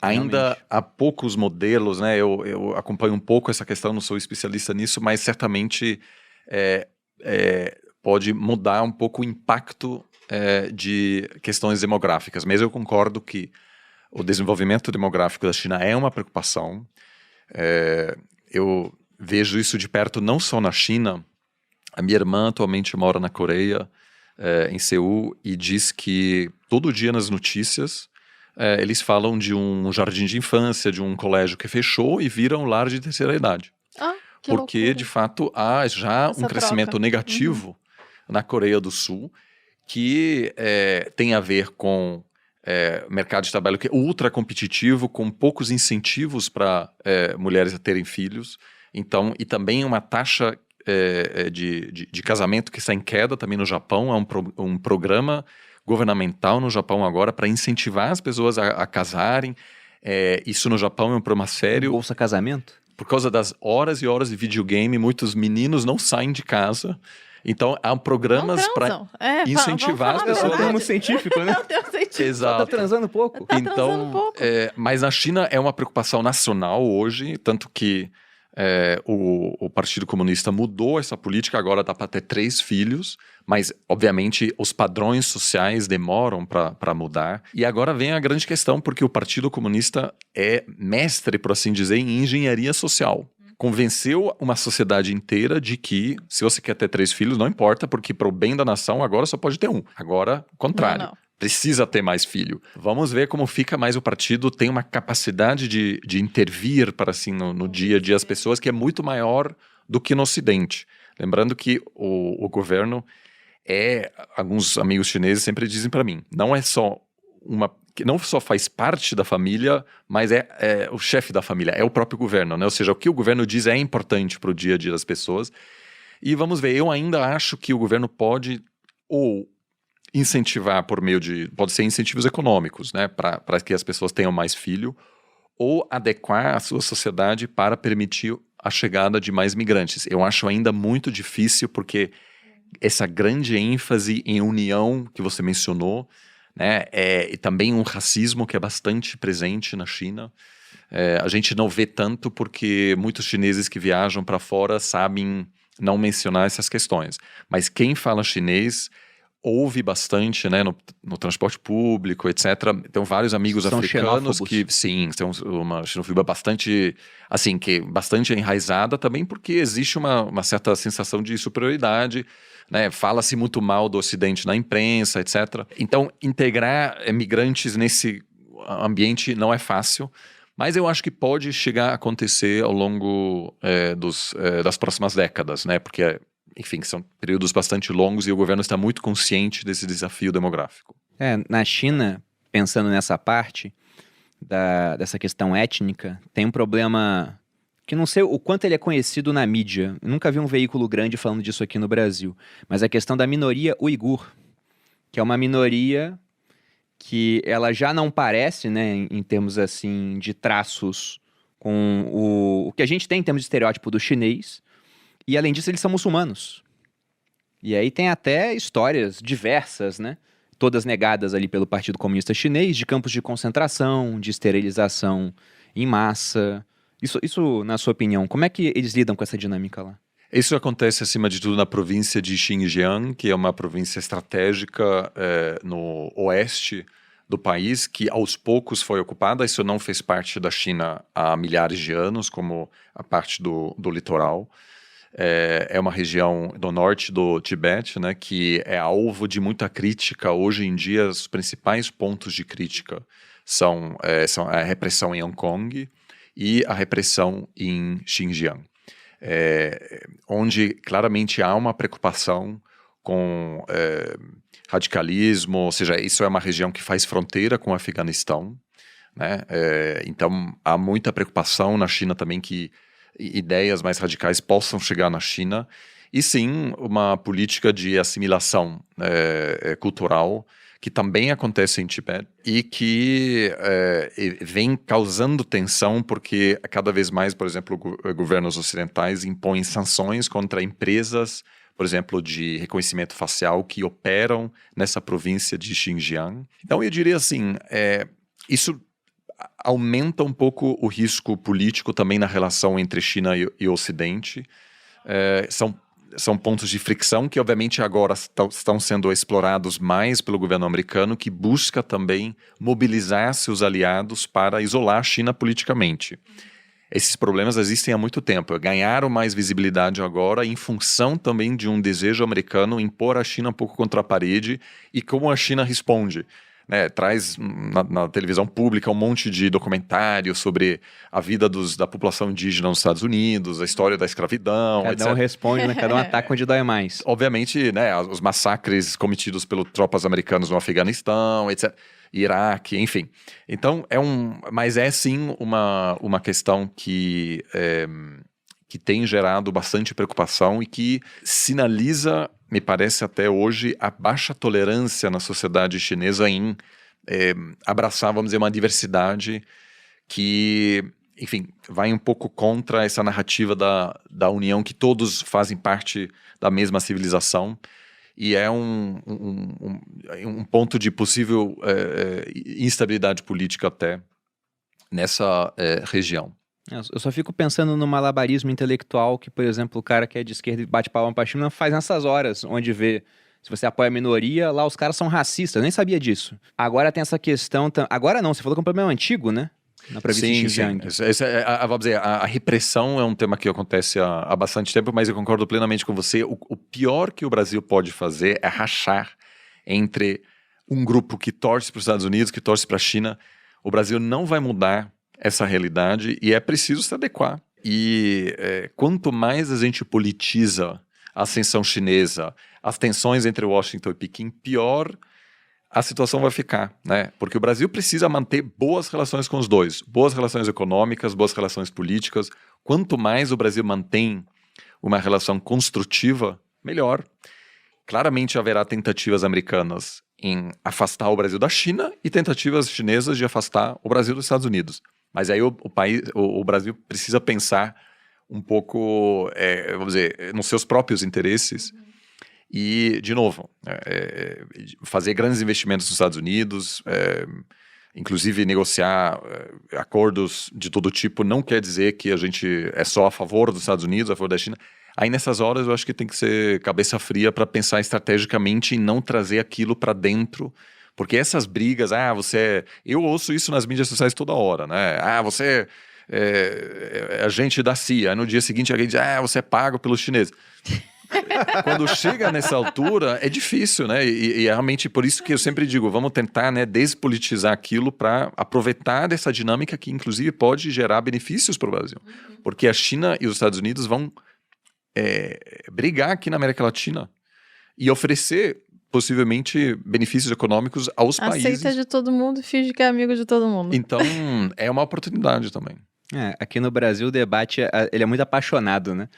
ainda realmente. há poucos modelos, né? Eu acompanho um pouco essa questão, não sou especialista nisso, mas certamente pode mudar um pouco o impacto de questões demográficas. Mas eu concordo que o desenvolvimento demográfico da China é uma preocupação. Eu vejo isso de perto não só na China. A minha irmã atualmente mora na Coreia, em Seul, e diz que todo dia nas notícias eles falam de um jardim de infância, de um colégio que fechou e vira um lar de terceira idade. Ah, que Porque, loucura. de fato, há já Essa um crescimento troca. negativo na Coreia do Sul, que tem a ver com mercado de trabalho que é ultra competitivo, com poucos incentivos para mulheres a terem filhos. Então, e também uma taxa de casamento que está em queda também no Japão. Há um programa governamental no Japão agora para incentivar as pessoas a casarem. Isso no Japão é um problema sério. Bolsa Casamento? Por causa das horas e horas de videogame, muitos meninos não saem de casa. Então, há programas para incentivar as pessoas. É o termo científico, né? É o termo científico. Exato. Tá transando pouco. Tá Então, transando pouco. mas na China é uma preocupação nacional hoje, tanto que o Partido Comunista mudou essa política, agora dá para ter 3 filhos, mas, obviamente, os padrões sociais demoram para mudar. E agora vem a grande questão, porque o Partido Comunista é mestre, por assim dizer, em engenharia social. Convenceu uma sociedade inteira de que, se você quer ter 3 filhos, não importa, porque para o bem da nação, agora só pode ter um. Agora, o contrário. Não. Precisa ter mais filho. Vamos ver como fica, mas o partido tem uma capacidade de intervir para assim no dia a dia das pessoas que é muito maior do que no Ocidente. Lembrando que o governo alguns amigos chineses sempre dizem para mim, não só faz parte da família, mas é o chefe da família, é o próprio governo, né? Ou seja, o que o governo diz é importante para o dia a dia das pessoas. E vamos ver, eu ainda acho que o governo pode ou incentivar pode ser incentivos econômicos, né? Para que as pessoas tenham mais filho, ou adequar a sua sociedade para permitir a chegada de mais migrantes. Eu acho ainda muito difícil, porque essa grande ênfase em união que você mencionou, né, e também um racismo que é bastante presente na China. A gente não vê tanto porque muitos chineses que viajam para fora sabem não mencionar essas questões. Mas quem fala chinês ouve bastante, né, no transporte público, etc. Tem vários amigos São africanos xenófobos. que, sim, tem uma xenofobia bastante, assim, que é bastante enraizada também, porque existe uma certa sensação de superioridade, né? Fala-se muito mal do Ocidente na imprensa, etc. Então, integrar migrantes nesse ambiente não é fácil, mas eu acho que pode chegar a acontecer ao longo das próximas décadas, né? Porque enfim, são períodos bastante longos e o governo está muito consciente desse desafio demográfico. Na China, pensando nessa parte dessa questão étnica, tem um problema que não sei o quanto ele é conhecido na mídia. Eu nunca vi um veículo grande falando disso aqui no Brasil. Mas a questão da minoria uigur, que é uma minoria que ela já não parece, né, em termos assim de traços com o que a gente tem em termos de estereótipo do chinês. E além disso, eles são muçulmanos. E aí tem até histórias diversas, né? Todas negadas ali pelo Partido Comunista Chinês, de campos de concentração, de esterilização em massa. Isso, na sua opinião, como é que eles lidam com essa dinâmica lá? Isso acontece, acima de tudo, na província de Xinjiang, que é uma província estratégica no oeste do país, que aos poucos foi ocupada. Isso não fez parte da China há milhares de anos, como a parte do litoral. É uma região do norte do Tibete, né, que é alvo de muita crítica. Hoje em dia, os principais pontos de crítica são a repressão em Hong Kong e a repressão em Xinjiang, onde claramente há uma preocupação com radicalismo, ou seja, isso é uma região que faz fronteira com o Afeganistão, né? Então, há muita preocupação na China também que ideias mais radicais possam chegar na China, e sim uma política de assimilação cultural que também acontece em Tibete e que vem causando tensão porque cada vez mais, por exemplo, governos ocidentais impõem sanções contra empresas, por exemplo, de reconhecimento facial que operam nessa província de Xinjiang. Então eu diria assim, isso aumenta um pouco o risco político também na relação entre China e Ocidente. São pontos de fricção que, obviamente, agora estão sendo explorados mais pelo governo americano, que busca também mobilizar seus aliados para isolar a China politicamente. Esses problemas existem há muito tempo. Ganharam mais visibilidade agora em função também de um desejo americano impor a China um pouco contra a parede e como a China responde. né, traz na televisão pública um monte de documentário sobre a vida da população indígena nos Estados Unidos, a história da escravidão, Cada um responde, né? Cada um ataca onde dói mais. Obviamente, né, os massacres cometidos pelas tropas americanas no Afeganistão, etc., Iraque, enfim. Então, mas é sim uma questão que tem gerado bastante preocupação e que sinaliza, me parece até hoje, a baixa tolerância na sociedade chinesa em abraçar, vamos dizer, uma diversidade que, enfim, vai um pouco contra essa narrativa da união, que todos fazem parte da mesma civilização, e é um ponto de possível instabilidade política até nessa região. Eu só fico pensando no malabarismo intelectual que, por exemplo, o cara que é de esquerda e bate palma pra China faz nessas horas, onde vê, se você apoia a minoria, lá os caras são racistas, eu nem sabia disso. Agora tem essa questão, agora não, você falou que é um problema antigo, né? Na província de Xinjiang. Vamos dizer, a repressão é um tema que acontece há bastante tempo, mas eu concordo plenamente com você. O pior que o Brasil pode fazer é rachar entre um grupo que torce para os Estados Unidos, que torce para a China. O Brasil não vai mudar essa realidade e é preciso se adequar. E quanto mais a gente politiza a ascensão chinesa, as tensões entre Washington e Pequim, pior a situação vai ficar, né? Porque o Brasil precisa manter boas relações com os dois, boas relações econômicas, boas relações políticas. Quanto mais o Brasil mantém uma relação construtiva, melhor. Claramente haverá tentativas americanas em afastar o Brasil da China e tentativas chinesas de afastar o Brasil dos Estados Unidos. Mas aí o Brasil precisa pensar um pouco, vamos dizer, nos seus próprios interesses. E, de novo, fazer grandes investimentos nos Estados Unidos, inclusive negociar acordos de todo tipo, não quer dizer que a gente é só a favor dos Estados Unidos, a favor da China. Aí, nessas horas, eu acho que tem que ser cabeça fria para pensar estrategicamente e não trazer aquilo para dentro. Porque essas brigas, eu ouço isso nas mídias sociais toda hora, né? Você é agente da CIA. Aí no dia seguinte alguém diz, você é pago pelos chineses. Quando chega nessa altura, é difícil, né? E é realmente por isso que eu sempre digo, vamos tentar, né, despolitizar aquilo para aproveitar dessa dinâmica que, inclusive, pode gerar benefícios para o Brasil. Porque a China e os Estados Unidos vão brigar aqui na América Latina e oferecer, possivelmente, benefícios econômicos aos países. Aceita de todo mundo e finge que é amigo de todo mundo. Então, é uma oportunidade também. Aqui no Brasil o debate ele é muito apaixonado, né?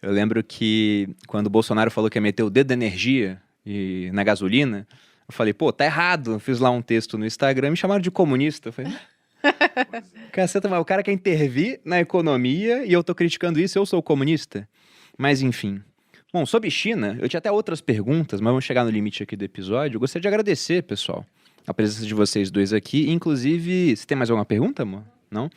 Eu lembro que quando o Bolsonaro falou que ia meter o dedo da energia na gasolina, eu falei, tá errado. Eu fiz lá um texto no Instagram, me chamaram de comunista. Eu falei, caceta, mas o cara quer intervir na economia e eu tô criticando isso, eu sou comunista? Mas enfim. Bom, sobre China, eu tinha até outras perguntas, mas vamos chegar no limite aqui do episódio. Eu gostaria de agradecer, pessoal, a presença de vocês dois aqui. Inclusive, você tem mais alguma pergunta, amor? Não?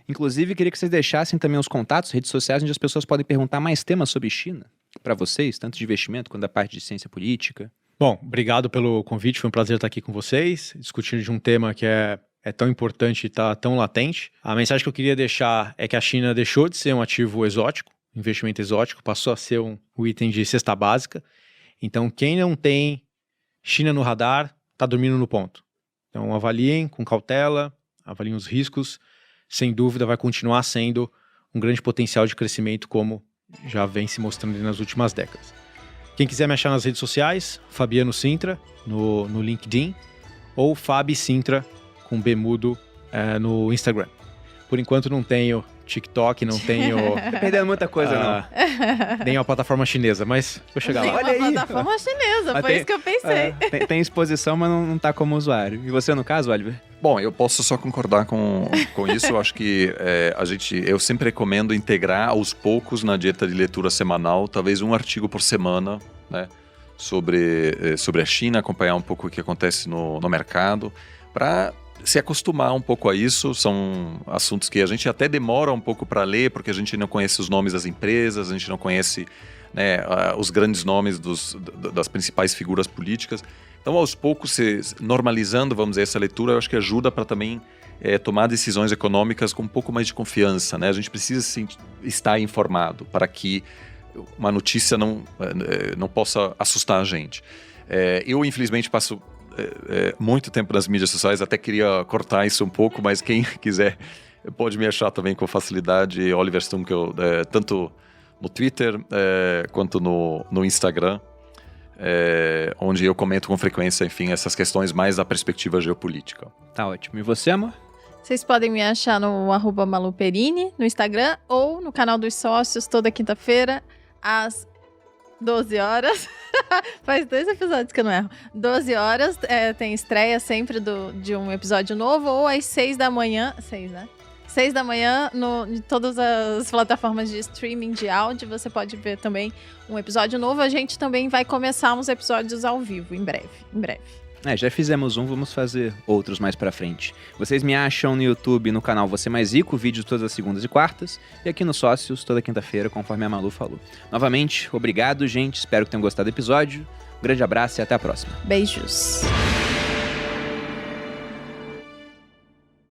Inclusive, queria que vocês deixassem também os contatos, redes sociais, onde as pessoas podem perguntar mais temas sobre China para vocês, tanto de investimento quanto da parte de ciência política. Bom, obrigado pelo convite, foi um prazer estar aqui com vocês, discutindo de um tema que é tão importante e está tão latente. A mensagem que eu queria deixar é que a China deixou de ser um ativo exótico, investimento exótico, passou a ser um item de cesta básica. Então, quem não tem China no radar, está dormindo no ponto. Então, avaliem com cautela, avaliem os riscos. Sem dúvida, vai continuar sendo um grande potencial de crescimento, como já vem se mostrando nas últimas décadas. Quem quiser me achar nas redes sociais, Fabiano Sintra, no LinkedIn, ou Fabi Sintra, com B mudo, no Instagram. Por enquanto, não tenho TikTok, não tenho... Tá perdendo muita coisa, não. Nem a plataforma chinesa, mas vou chegar lá. Olha aí. Plataforma chinesa, mas foi isso que eu pensei. Tem exposição, mas não tá como usuário. E você, no caso, Oliver? Bom, eu posso só concordar com isso. Eu acho que eu sempre recomendo integrar aos poucos na dieta de leitura semanal, talvez um artigo por semana, né, sobre a China, acompanhar um pouco o que acontece no mercado, para se acostumar um pouco a isso. São assuntos que a gente até demora um pouco para ler, porque a gente não conhece os nomes das empresas, a gente não conhece, né, os grandes nomes das principais figuras políticas. Então, aos poucos, normalizando, vamos dizer, essa leitura, eu acho que ajuda para também tomar decisões econômicas com um pouco mais de confiança, né? A gente precisa sim, estar informado para que uma notícia não possa assustar a gente. Eu, infelizmente, passo muito tempo nas mídias sociais, até queria cortar isso um pouco, mas quem quiser pode me achar também com facilidade, Oliver Stunkel, tanto no Twitter quanto no Instagram, onde eu comento com frequência, enfim, essas questões mais da perspectiva geopolítica. Tá ótimo. E você, amor? Vocês podem me achar no @maluperini, no Instagram, ou no canal dos sócios, toda quinta-feira, às 12 horas. Faz 2 episódios que eu não erro. 12 horas, tem estreia sempre de um episódio novo, ou às 6 da manhã. 6, né? 6 da manhã, em todas as plataformas de streaming de áudio, você pode ver também um episódio novo. A gente também vai começar uns episódios ao vivo, em breve. Já fizemos vamos fazer outros mais pra frente. Vocês me acham no YouTube, no canal Você Mais Rico, vídeos todas as segundas e quartas, e aqui no Sócios, toda quinta-feira, conforme a Malu falou. Novamente, obrigado, gente, espero que tenham gostado do episódio. Um grande abraço e até a próxima. Beijos.